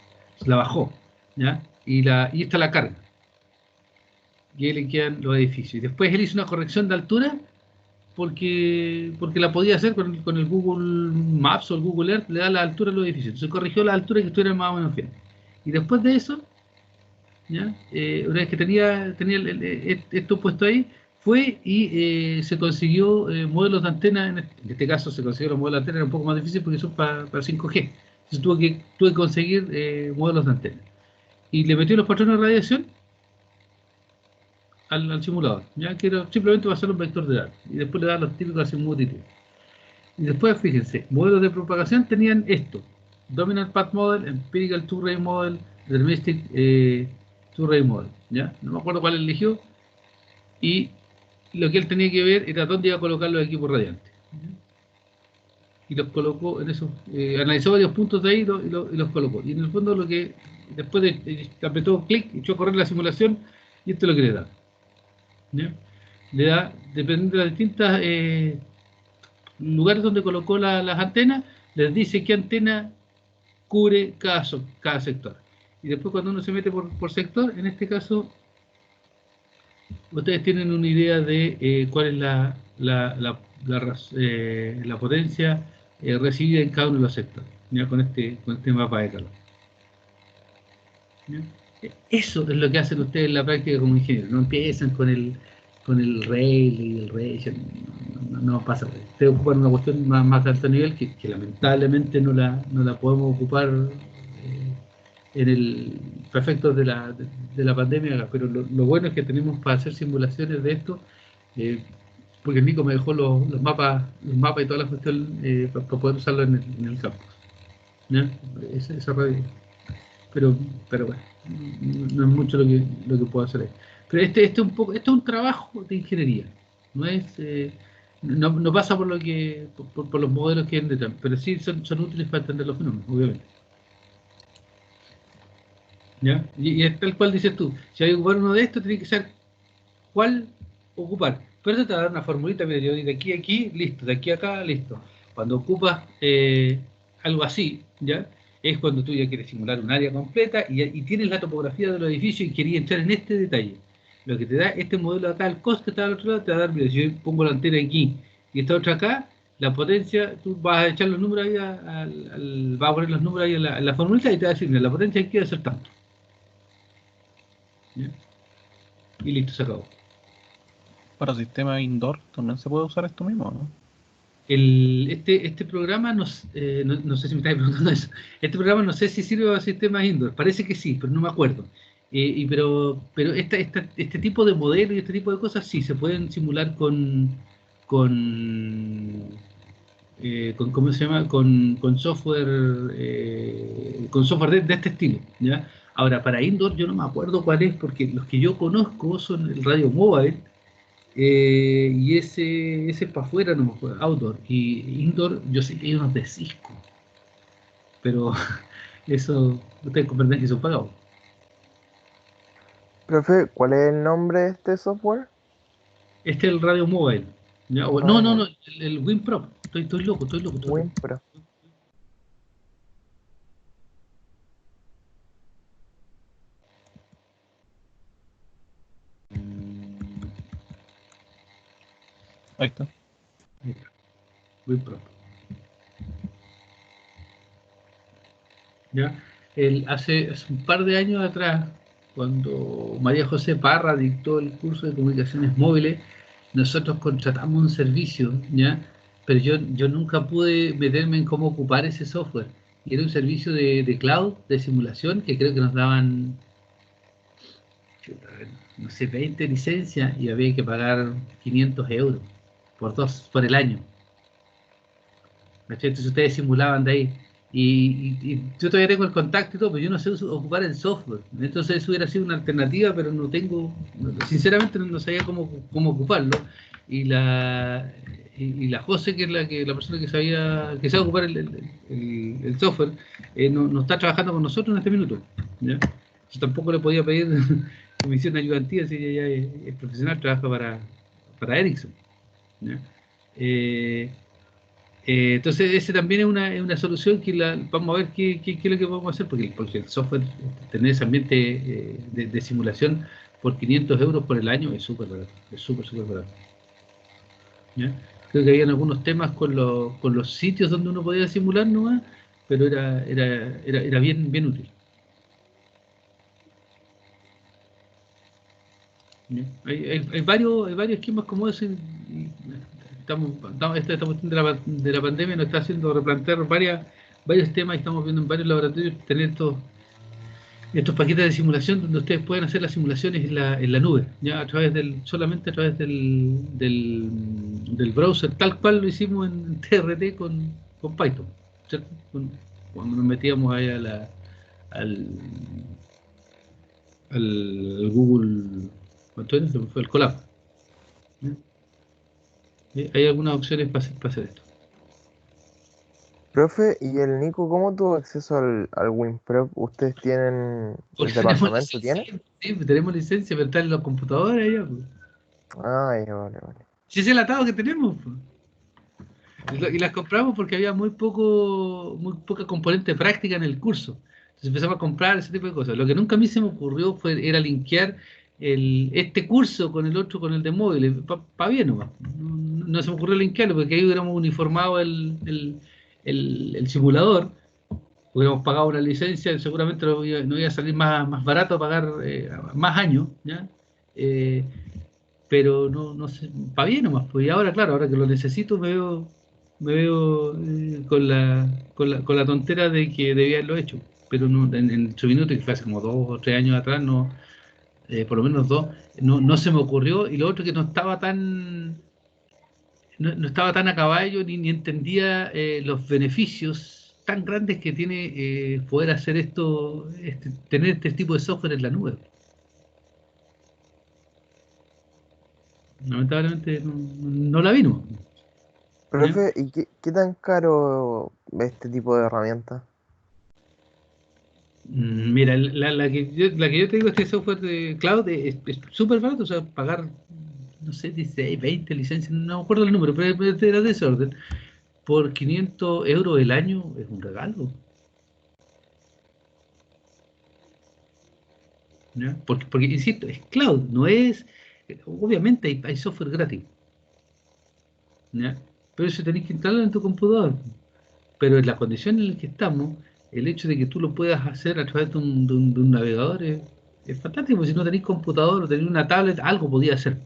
Speaker 1: Se la bajó, ¿ya? Y está la carga. Y ahí le quedan los edificios. Y después él hizo una corrección de altura porque la podía hacer con el Google Maps o el Google Earth, le da la altura a los edificios. Entonces corrigió la altura que estuvieran más o menos bien. Y después de eso, ¿ya? Una vez que tenía esto puesto ahí, fue y se consiguió modelos de antena. En este caso se consiguieron modelos de antena, era un poco más difícil porque son para 5G. Entonces tuve que conseguir modelos de antena. Y le metió los patrones de radiación al simulador, ya que era simplemente va a ser un vector de datos. Y después le da los típicos azimut y todo. Y después, fíjense, modelos de propagación tenían esto: Dominant Path Model, Empirical Two-Ray Model, Deterministic Two-Ray Model, ¿ya? No me acuerdo cuál eligió, y lo que él tenía que ver era dónde iba a colocar los equipos radiantes, ¿ya? y los colocó en esos, analizó varios puntos de ahí y los colocó. Y en el fondo lo que, después apretó clic, echó a correr la simulación y esto es lo que le da. ¿Ya? Le da, dependiendo de las distintas lugares donde colocó las antenas, les dice qué antena cubre cada sector. Y después cuando uno se mete por sector, en este caso, ustedes tienen una idea de cuál es la potencia recibida en cada uno de los sectores, ¿ya? Con este mapa de calor. ¿Ya? Eso es lo que hacen ustedes en la práctica como ingenieros. No empiezan con el rail y el ray, no pasa. Ustedes ocupan una cuestión más de alto nivel que lamentablemente no la podemos ocupar en el perfecto de la pandemia, pero lo bueno es que tenemos para hacer simulaciones de esto, porque el Nico me dejó los mapas y toda la cuestión para poder usarlo en el campus. ¿Ya? Esa radio. Pero bueno, no es mucho lo que puedo hacer ahí. Pero esto es un trabajo de ingeniería, no es no pasa por por los modelos que hay detrás, pero sí son útiles para entender los fenómenos, obviamente. ¿Ya? Y es tal cual dices tú, si hay que ocupar uno de estos, tiene que ser cuál ocupar. Pero eso te va a dar una formulita, mira, yo de aquí a aquí, listo, de aquí a acá, listo. Cuando ocupas algo así, ¿ya? Es cuando tú ya quieres simular un área completa y tienes la topografía del edificio y querías entrar en este detalle. Lo que te da este modelo acá, el coste que está al otro lado, te va a dar, mira, si yo pongo la antena aquí y esta otra acá, la potencia, tú vas a echar los números ahí, vas a poner los números ahí en la formulita y te va a decir, mira, la potencia aquí debe ser tanto. ¿Ya? Y listo, se acabó.
Speaker 2: Para sistemas indoor también se puede usar esto mismo, ¿no?
Speaker 1: Este programa, no sé si me estáis preguntando eso, este programa no sé si sirve para sistemas indoor, parece que sí, pero no me acuerdo. Pero este tipo de modelos y este tipo de cosas sí se pueden simular con, ¿cómo se llama? Con software de este estilo, ¿ya? Ahora, para indoor yo no me acuerdo cuál es, porque los que yo conozco son el radio mobile, y ese es para afuera, no me acuerdo, outdoor. Y indoor, yo sé que hay unos de Cisco, pero eso, ustedes comprenden que son pagados.
Speaker 3: Profe, ¿cuál es el nombre de este software?
Speaker 1: Este es el radio mobile. ¿Ya?
Speaker 3: Radio
Speaker 1: No,
Speaker 3: Móvil.
Speaker 1: el WinPro. Estoy loco, estoy loco, estoy loco.
Speaker 3: WinPro.
Speaker 2: Ahí está.
Speaker 1: Ahí está, WinPro. ¿Ya? Hace un par de años atrás, cuando María José Parra dictó el curso de comunicaciones móviles, nosotros contratamos un servicio, ¿ya? Pero yo nunca pude meterme en cómo ocupar ese software. Y era un servicio de cloud, de simulación, que creo que nos daban, no sé, 20 licencias y había que pagar 500 euros por el año. ¿Cachai? Entonces ustedes simulaban de ahí. Y yo todavía tengo el contacto y todo, pero yo no sé ocupar el software. Entonces eso hubiera sido una alternativa, pero no tengo, sinceramente no sabía cómo ocuparlo. Y la José, que es la persona que sabe ocupar el software, no está trabajando con nosotros en este minuto. ¿Ya? Yo tampoco le podía pedir que me hiciera una ayudantía si ella ya es profesional, trabaja para Ericsson. ¿Ya? Eh, entonces, ese también es una solución que vamos a ver qué es lo que vamos a hacer, porque el software, tener ese ambiente de simulación por 500 euros por el año es súper barato, es súper barato. ¿Ya? Creo que habían algunos temas con los sitios donde uno podía simular nomás, pero era bien útil. ¿Ya? Hay varios esquemas como ese. Esta cuestión de la pandemia nos está haciendo replantear varios temas y estamos viendo en varios laboratorios tener estos paquetes de simulación donde ustedes pueden hacer las simulaciones en la nube, ya solamente a través del browser, tal cual lo hicimos en TRT con Python, ¿cierto? Cuando nos metíamos ahí al Google, ¿cuánto era? Se me fue el Colab. ¿Ya? Hay algunas opciones para hacer esto.
Speaker 3: Profe, ¿y el Nico cómo tuvo acceso al WinPrep? ¿Ustedes tienen,
Speaker 1: Porque
Speaker 3: el
Speaker 1: tenemos
Speaker 3: departamento
Speaker 1: licencia,
Speaker 3: tiene?
Speaker 1: sí, pues tenemos licencia para estar en los computadores allá, pues.
Speaker 3: Ay, vale, vale.
Speaker 1: Si es el atado que tenemos, pues. Y
Speaker 3: Ah,
Speaker 1: las compramos porque había muy poca componente práctica en el curso. Entonces empezamos a comprar ese tipo de cosas. Lo que nunca a mí se me ocurrió era linkear este curso con el otro, con el de móviles, para bien nomás. No se me ocurrió linkearlo porque ahí hubiéramos uniformado el simulador, hubiéramos pagado una licencia, seguramente no iba a salir más barato pagar más años, ¿ya? Eh, pero no sé, para bien nomás, pues y ahora, claro, ahora que lo necesito me veo con la tontera de que debía haberlo hecho, pero no, en su minuto, que fue hace como 2 o 3 años atrás, no, por lo menos dos, no se me ocurrió, y lo otro que no estaba tan a caballo ni entendía los beneficios tan grandes que tiene poder hacer esto, tener este tipo de software en la nube. Lamentablemente no la vino. ¿Ya?
Speaker 3: profe, ¿y qué tan caro este tipo de herramientas?
Speaker 1: Mira, la que yo te digo, este software de cloud es súper barato, o sea, pagar, no sé, 16, 20 licencias, no me acuerdo el número, pero era de ese orden, por 500 euros el año es un regalo, ¿ya? Porque insisto, es cloud, no es, obviamente hay software gratis, ¿ya? Pero eso tenés que instalarlo en tu computador, pero en la condición en la que estamos, el hecho de que tú lo puedas hacer a través de un navegador es fantástico, si no tenéis computador o tenéis una tablet, algo podía hacer.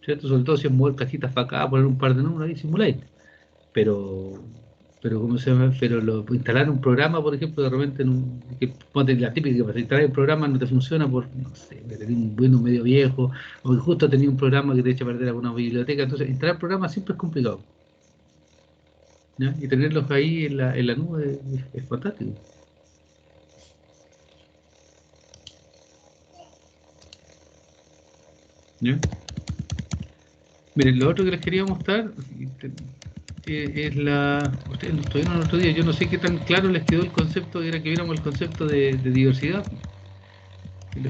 Speaker 1: ¿Cierto? Sobre todo si es mover cajitas para acá, poner un par de números ahí, simuláis. Pero, ¿cómo se llama? Pero instalar un programa, por ejemplo, de repente, ponte la típica que para instalar el programa no te funciona por, no sé, que tenés un Windows medio viejo, o que justo tenía un programa que te echa a perder alguna biblioteca. Entonces, instalar programas siempre es complicado, ¿ya? Y tenerlos ahí en la nube es fantástico, ¿ya? Miren, lo otro que les quería mostrar es ustedes lo estuvieron el otro día, yo no sé qué tan claro les quedó el concepto, era que viéramos el concepto de diversidad. Que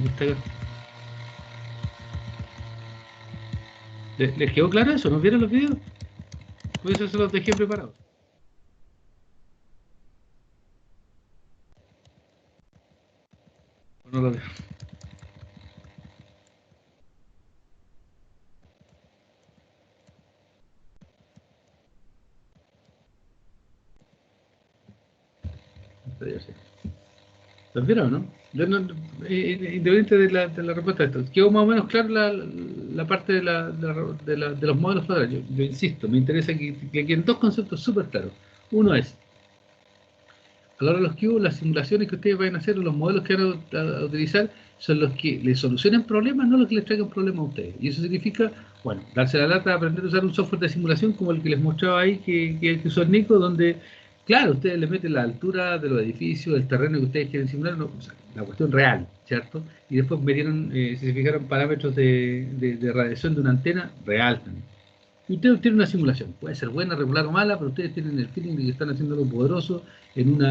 Speaker 1: ¿les quedó claro eso? ¿No vieron los videos? Pues eso se los dejé preparados. No lo veo. ¿Los vieron, no? Yo independiente de la respuesta de esto, quedó más o menos claro la parte de los modelos cuadrados. Yo insisto, me interesa que queden dos conceptos súper claros. Uno es, a la hora de los cubos, las simulaciones que ustedes vayan a hacer, los modelos que van a utilizar, son los que les solucionen problemas, no los que les traigan problemas a ustedes. Y eso significa, bueno, darse la lata de aprender a usar un software de simulación como el que les mostraba ahí, que usó el Nico, donde, claro, ustedes le meten la altura de los edificios, el terreno que ustedes quieren simular, no, o sea, la cuestión real, ¿cierto? Y después metieron, si se fijaron, parámetros de radiación de una antena real también. Y ustedes tienen una simulación, puede ser buena, regular o mala, pero ustedes tienen el feeling de que están haciendo algo poderoso en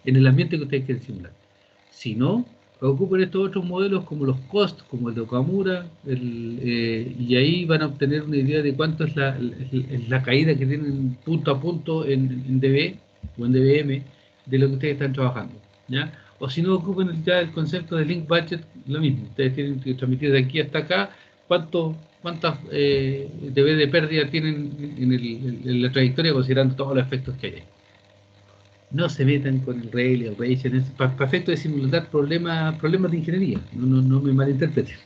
Speaker 1: el ambiente que ustedes quieren simular. Si no, ocupen estos otros modelos como los COST, como el de Okamura, y ahí van a obtener una idea de cuánto es la caída que tienen punto a punto en dB o en dBm de lo que ustedes están trabajando, ¿ya? O si no, ocupen ya el concepto de link budget, lo mismo. Ustedes tienen que transmitir de aquí hasta acá cuántas dB de pérdida tienen en la trayectoria considerando todos los efectos que hay. No se metan con el Rayleigh o Bayesian, es para efecto de simular problemas de ingeniería, no me malinterpreten.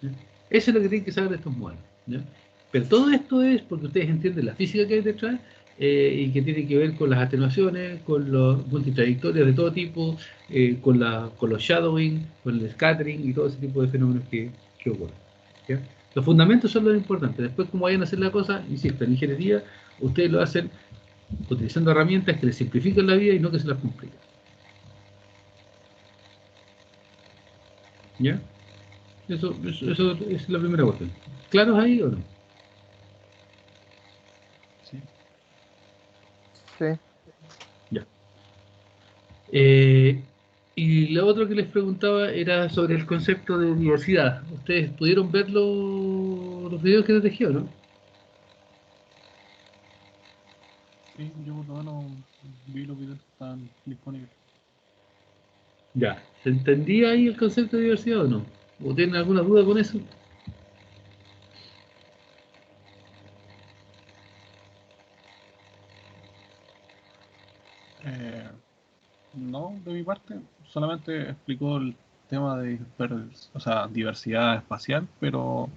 Speaker 1: ¿Ya? Eso es lo que tienen que saber estos modelos, ¿ya? Pero todo esto es porque ustedes entienden la física que hay detrás y que tiene que ver con las atenuaciones, con los multitrayectorias de todo tipo, con los shadowing, con el scattering y todo ese tipo de fenómenos que ocurren, ¿ya? Los fundamentos son lo importante. Después, como vayan a hacer la cosa, insisto, en ingeniería ustedes lo hacen utilizando herramientas que les simplifican la vida y no que se las compliquen. ¿Ya? Eso es la primera cuestión. ¿Claros ahí o no?
Speaker 2: Sí.
Speaker 1: Eh, y lo otro que les preguntaba era sobre el concepto de diversidad. ¿Ustedes pudieron ver los videos que les dejé, o no?
Speaker 2: Sí, yo por lo menos vi los videos que están disponibles.
Speaker 1: Ya. ¿Se entendía ahí el concepto de diversidad o no? ¿O tienen alguna duda con eso?
Speaker 2: Eh, no, de mi parte, solamente explicó el tema de o sea, diversidad espacial, pero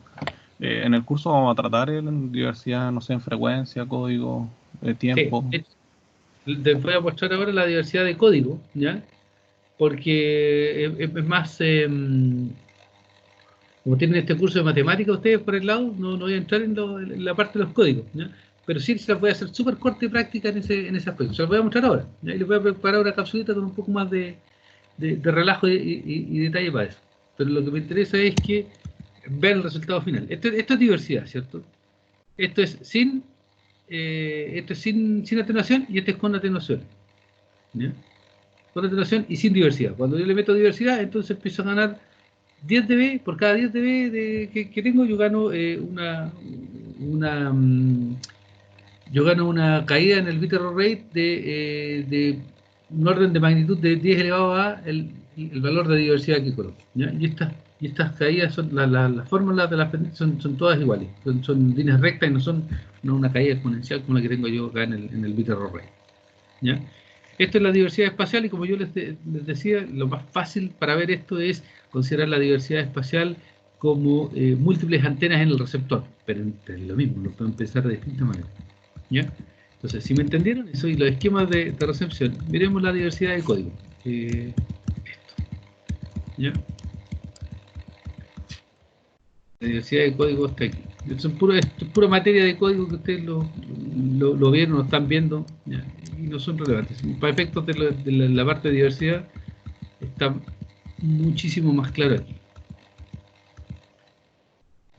Speaker 2: en el curso vamos a tratar en diversidad, no sé, en frecuencia, código,
Speaker 1: Sí.
Speaker 2: tiempo.
Speaker 1: Les voy a mostrar ahora la diversidad de código, ¿ya? Porque es más, como tienen este curso de matemática ustedes por el lado, no voy a entrar en la parte de los códigos, ¿ya? Pero sí se las voy a hacer súper corta y práctica en ese aspecto. Se las voy a mostrar ahora, ¿ya? Y les voy a preparar una capsulita con un poco más de relajo y detalle para eso. Pero lo que me interesa es que vean el resultado final. Esto es diversidad, ¿cierto? Esto es sin atenuación y esto es con atenuación, ¿ya? Con atenuación y sin diversidad. Cuando yo le meto diversidad, entonces empiezo a ganar 10 dB. Por cada 10 dB que tengo, yo gano una, yo gano una caída en el bit error rate de un orden de magnitud de 10 elevado a el valor de diversidad que coloco, ¿ya? Y estas caídas son las fórmulas de las pendientes son todas iguales, son líneas rectas y no una caída exponencial como la que tengo yo acá en el bit error rate, ¿ya? Esto es la diversidad espacial y como yo les decía, lo más fácil para ver esto es considerar la diversidad espacial como múltiples antenas en el receptor, pero es lo mismo, lo pueden pensar de distintas maneras, ¿ya? Entonces, si me entendieron eso y los esquemas de recepción, miremos la diversidad de código. Esto, ¿ya? La diversidad de código está aquí. Esto es pura materia de código que ustedes lo vieron, lo están viendo, ¿ya? Y no son relevantes. Para efectos de la parte de diversidad, está muchísimo más claro aquí.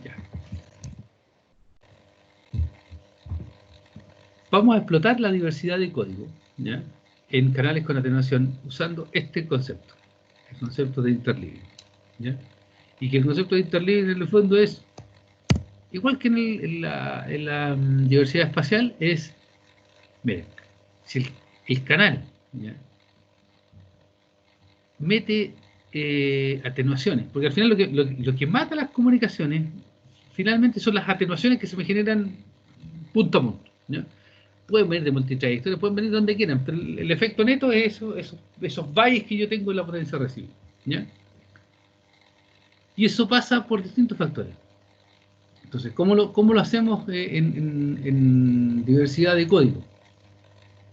Speaker 1: Ya. Vamos a explotar la diversidad de código, ¿ya? En canales con atenuación usando este concepto, el concepto de interleaving, ¿ya? Y que el concepto de interleaving en el fondo es igual que en la diversidad espacial. Miren, si el canal, ¿ya? Mete atenuaciones, porque al final lo que mata las comunicaciones finalmente son las atenuaciones que se me generan punto a punto, ¿ya? Pueden venir de multitrayectoria, pueden venir donde quieran, pero el efecto neto es esos bytes que yo tengo en la potencia recibo, ¿ya? Y eso pasa por distintos factores. Entonces, ¿cómo lo hacemos en diversidad de código?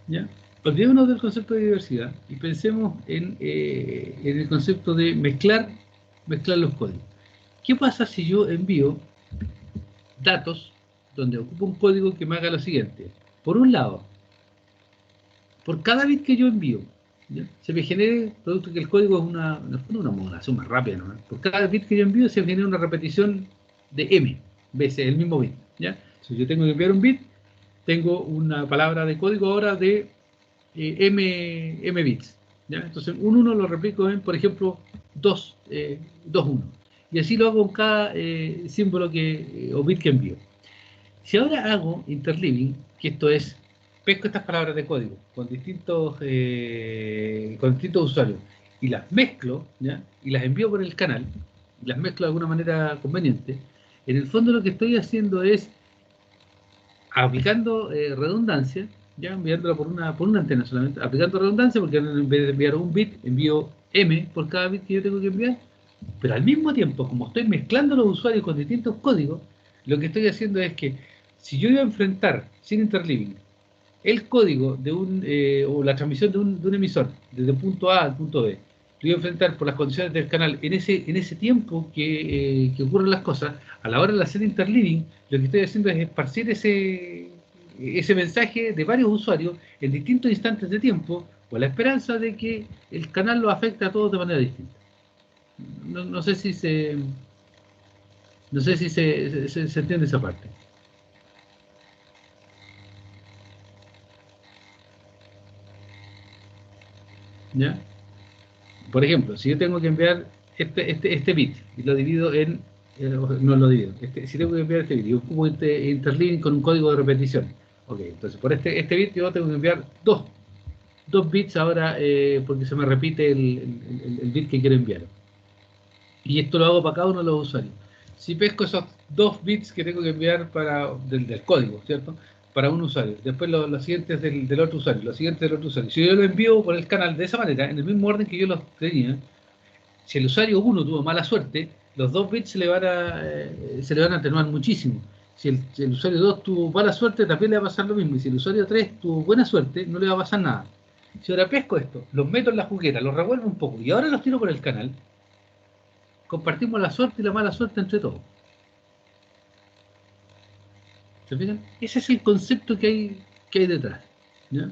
Speaker 1: ¿Ya? Olvidémonos del concepto de diversidad y pensemos en el concepto de mezclar los códigos. ¿Qué pasa si yo envío datos donde ocupo un código que me haga lo siguiente? Por un lado, por cada bit que yo envío, ¿ya? Se me genere, producto que el código es una modulación más rápida, ¿no? Por cada bit que yo envío se me genera una repetición de m veces el mismo bit, ¿ya? Si yo tengo que enviar un bit, tengo una palabra de código ahora de m bits, ¿ya? Entonces un 1 lo replico en, por ejemplo, 2 1. Y así lo hago con cada símbolo o bit que envío. Si ahora hago interleaving, que esto es, pesco estas palabras de código con distintos usuarios y las mezclo, ¿ya? Y las envío por el canal, y las mezclo de alguna manera conveniente, en el fondo lo que estoy haciendo es aplicando redundancia, ya enviándola por una antena solamente, aplicando redundancia porque en vez de enviar un bit, envío m por cada bit que yo tengo que enviar, pero al mismo tiempo, como estoy mezclando los usuarios con distintos códigos, lo que estoy haciendo es que si yo iba a enfrentar sin interleaving el código o la transmisión de un emisor desde el punto A al punto B, lo iba a enfrentar por las condiciones del canal en ese tiempo que ocurren las cosas, a la hora de hacer interleaving, lo que estoy haciendo es esparcir ese mensaje de varios usuarios en distintos instantes de tiempo, con la esperanza de que el canal lo afecte a todos de manera distinta. No sé si se entiende esa parte. ¿ya? Por ejemplo, si yo tengo que enviar este bit y lo divido en, no lo divido, si tengo que enviar este bit y ocupo interleaving con un código de repetición, ok, entonces por este bit yo tengo que enviar dos bits ahora porque se me repite el bit que quiero enviar. Y esto lo hago para cada uno de los usuarios. Si pesco esos dos bits que tengo que enviar del código, ¿cierto? Para un usuario. Después los siguientes del otro usuario, los siguientes del otro usuario. Si yo lo envío por el canal de esa manera, en el mismo orden que yo los tenía, si el usuario 1 tuvo mala suerte, los dos bits se le van a atenuar muchísimo. Si el usuario 2 tuvo mala suerte, también le va a pasar lo mismo. Y si el usuario 3 tuvo buena suerte, no le va a pasar nada. Si ahora pesco esto, los meto en la juguera, los revuelvo un poco y ahora los tiro por el canal, compartimos la suerte y la mala suerte entre todos. ¿Se fijan? Ese es el concepto que hay detrás. ¿Ya?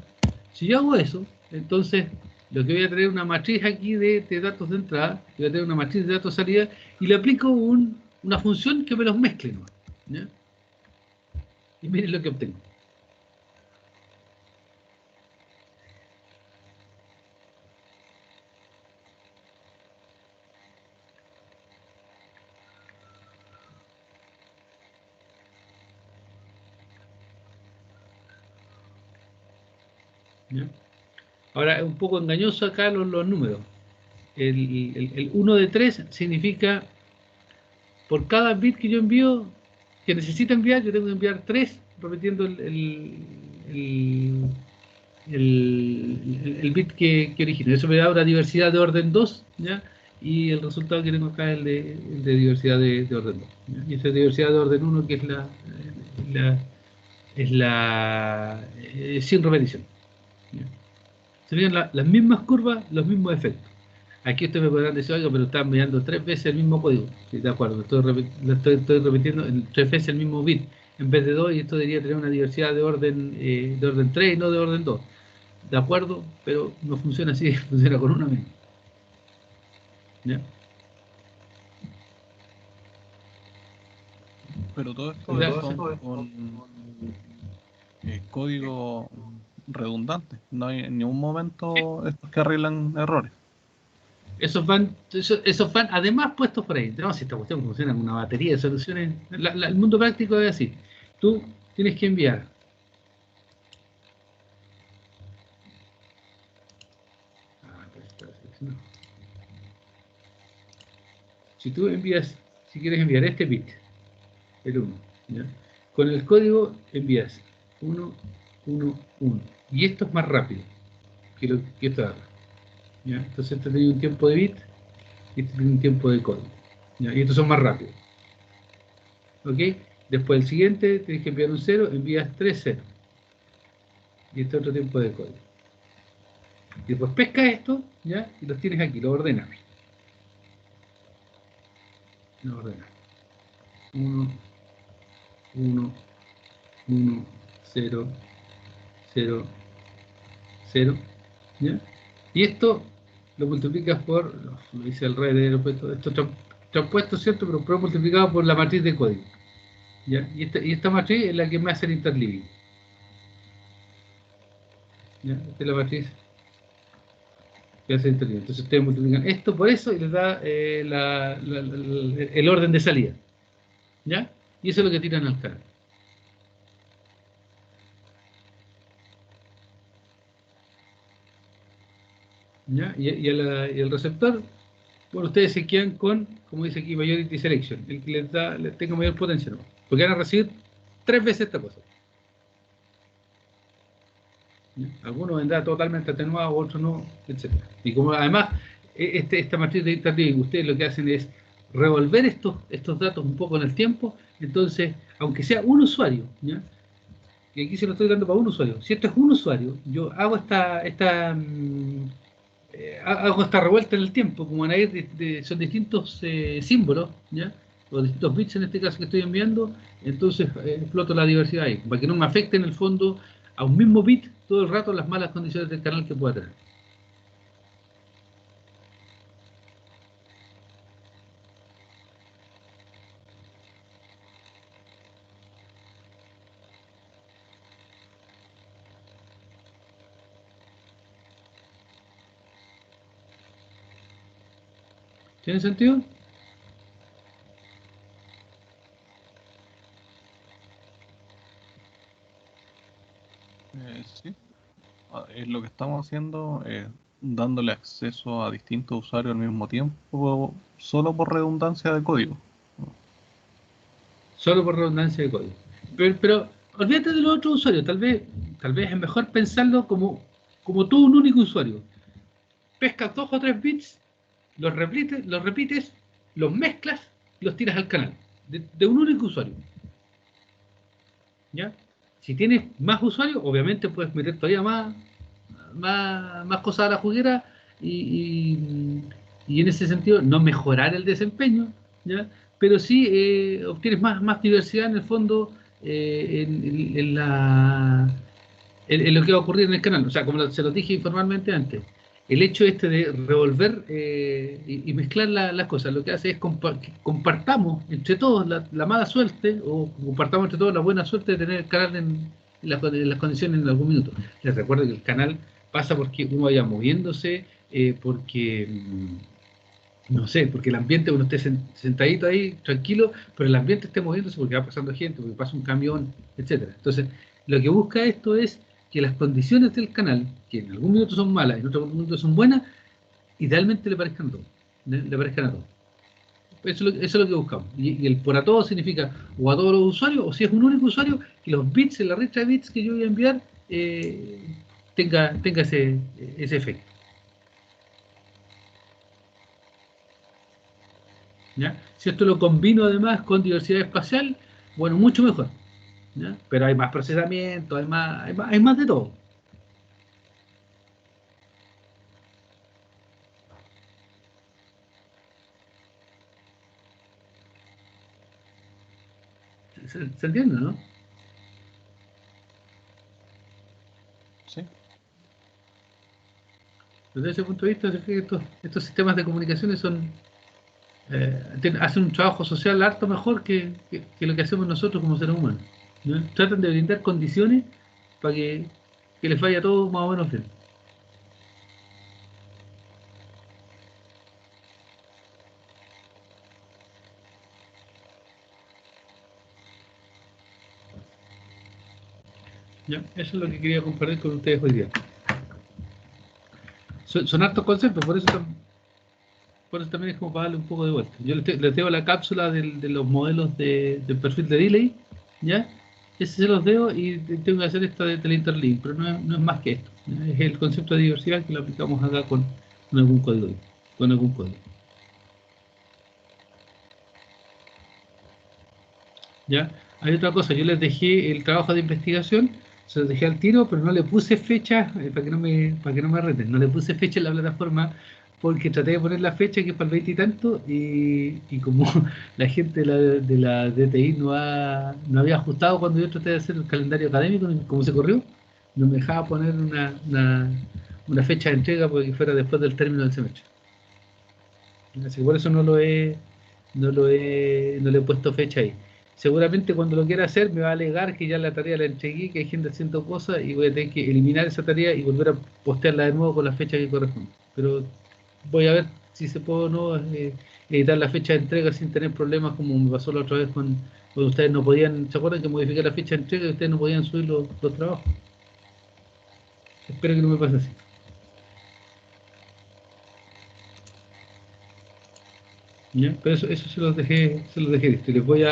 Speaker 1: Si yo hago eso, entonces lo que voy a tener una matriz aquí de datos de entrada, voy a tener una matriz de datos de salida y le aplico una función que me los mezcle, ¿no? ¿Ya? Y miren lo que obtengo. ¿Ya? Ahora, es un poco engañoso acá los números. El 1 de 3 significa por cada bit que yo envío, que necesita enviar, yo tengo que enviar 3 repitiendo el, el bit que origina. Eso me da una diversidad de orden 2, ¿ya? Y el resultado que tengo acá es el de diversidad de orden 2. ¿Ya? Y esa diversidad de orden 1 que es sin repetición. ¿Ya? Se ven las mismas curvas, los mismos efectos. Aquí ustedes me podrán decir, oiga, pero están mirando 3 veces el mismo código. Sí, de acuerdo, estoy repitiendo 3 veces el mismo bit en vez de 2 y esto debería tener una diversidad de orden 3 y no de orden 2. De acuerdo, pero no funciona así, funciona con una misma. ¿Ya?
Speaker 2: Pero todo esto
Speaker 1: Ya,
Speaker 2: son con código redundante. No hay en ningún momento estos que arreglan errores.
Speaker 1: esos van además puestos por ahí. No, si esta cuestión funciona con una batería de soluciones, el mundo práctico es así. Tú tienes que enviar. No. Si tú envías, si quieres enviar este bit, el 1, ¿ya? Con el código envías 1, 1, 1. Y esto es más rápido que esto de acá, ¿ya? Entonces esto tiene un tiempo de bit y esto tiene un tiempo de código, ¿ya? Y estos son más rápidos. ¿Ok? Después el siguiente, tienes que enviar un 0, envías 3 0. Y este otro tiempo de código. Y después pesca esto, ¿ya? Y los tienes aquí, lo ordenas. Lo ordenas. 1, 1, 1, 0, 0, 0, ¿ya? Y esto lo multiplicas por, lo dice el rey de aeropuerto, esto transpuesto, ¿cierto? Pero multiplicado por la matriz de código, ¿ya? Y esta matriz es la que me hace el interleaving, ¿ya? Esta es la matriz que hace el interleaving. Entonces ustedes multiplican esto por eso y les da el orden de salida, ¿ya? Y eso es lo que tiran al canal. ¿Ya? Y el receptor, bueno, ustedes se quedan con, como dice aquí, Majority Selection, el que les tenga mayor potencia, ¿no? Porque van a recibir 3 veces esta cosa. ¿Ya? Algunos vendrá totalmente atenuado, otros no, etcétera. Y como además, esta matriz de interleaving, ustedes lo que hacen es revolver estos datos un poco en el tiempo, entonces, aunque sea un usuario, ¿ya? Y aquí se lo estoy dando para un usuario. Si esto es un usuario, yo hago hago esta revuelta en el tiempo, como van a ir son distintos símbolos, ¿ya? O distintos bits en este caso que estoy enviando, entonces exploto la diversidad ahí, para que no me afecte en el fondo a un mismo bit todo el rato las malas condiciones del canal que pueda tener. ¿Tiene sentido?
Speaker 2: Sí. Es lo que estamos haciendo, dándole acceso a distintos usuarios al mismo tiempo, solo por redundancia de código.
Speaker 1: Solo por redundancia de código. Pero olvídate de los otros usuarios, tal vez es mejor pensarlo como tú un único usuario. Pescas 2 o 3 bits, los repites, los mezclas y los tiras al canal. De un único usuario. ¿Ya? Si tienes más usuarios, obviamente puedes meter todavía más cosas a la juguera y en ese sentido no mejorar el desempeño, ¿ya? Pero sí obtienes más diversidad en el fondo en lo que va a ocurrir en el canal. O sea, como se lo dije informalmente antes, el hecho este de revolver y mezclar las cosas, lo que hace es que compartamos entre todos la mala suerte o compartamos entre todos la buena suerte de tener el canal en las condiciones en algún minuto. Les recuerdo que el canal pasa porque uno vaya moviéndose, porque no sé, porque el ambiente, uno esté sentadito ahí, tranquilo, pero el ambiente esté moviéndose porque va pasando gente, porque pasa un camión, etcétera. Entonces, lo que busca esto es que las condiciones del canal, que en algún minuto son malas, en otro minuto son buenas, idealmente le parezcan a todos. Le parezcan a todos. Eso es lo que buscamos. Y el por a todos significa o a todos los usuarios, o si es un único usuario, que los bits, en la lista de bits que yo voy a enviar, tenga ese efecto. ¿Ya? Si esto lo combino además con diversidad espacial, bueno, mucho mejor. ¿Ya? Pero hay más procesamiento, hay más de todo. ¿Se entiende, no?
Speaker 2: Sí.
Speaker 1: Desde ese punto de vista, estos sistemas de comunicaciones hacen un trabajo social harto mejor que lo que hacemos nosotros como seres humanos. ¿Ya? Tratan de brindar condiciones para que les vaya todo más o menos bien. ¿Ya? Eso es lo que quería compartir con ustedes hoy día. Son hartos conceptos, por eso también es como para darle un poco de vuelta. Yo les dejo la cápsula de los modelos del perfil de delay, ¿ya? Ese se los dejo y tengo que hacer esta del interlink, pero no es más que esto. ¿Ya? Es el concepto de diversidad que lo aplicamos acá con algún código. Con algún código. ¿Ya? Hay otra cosa, yo les dejé el trabajo de investigación, se los dejé al tiro, pero no le puse fecha, para que no me reten, no le puse fecha en la plataforma, porque traté de poner la fecha que es para el 20 y tanto, y como la gente de la DTI no había ajustado cuando yo traté de hacer el calendario académico, como se corrió, no me dejaba poner una fecha de entrega porque fuera después del término del semestre. Así que por eso no le he puesto fecha ahí. Seguramente cuando lo quiera hacer me va a alegar que ya la tarea la entregué, que hay gente haciendo cosas y voy a tener que eliminar esa tarea y volver a postearla de nuevo con la fecha que corresponde. Pero voy a ver si se puede o no editar la fecha de entrega sin tener problemas como me pasó la otra vez cuando ustedes no podían, ¿se acuerdan que modifiqué la fecha de entrega y ustedes no podían subir los trabajos? Espero que no me pase así. ¿Ya? Pero eso se los dejé listo. Les voy a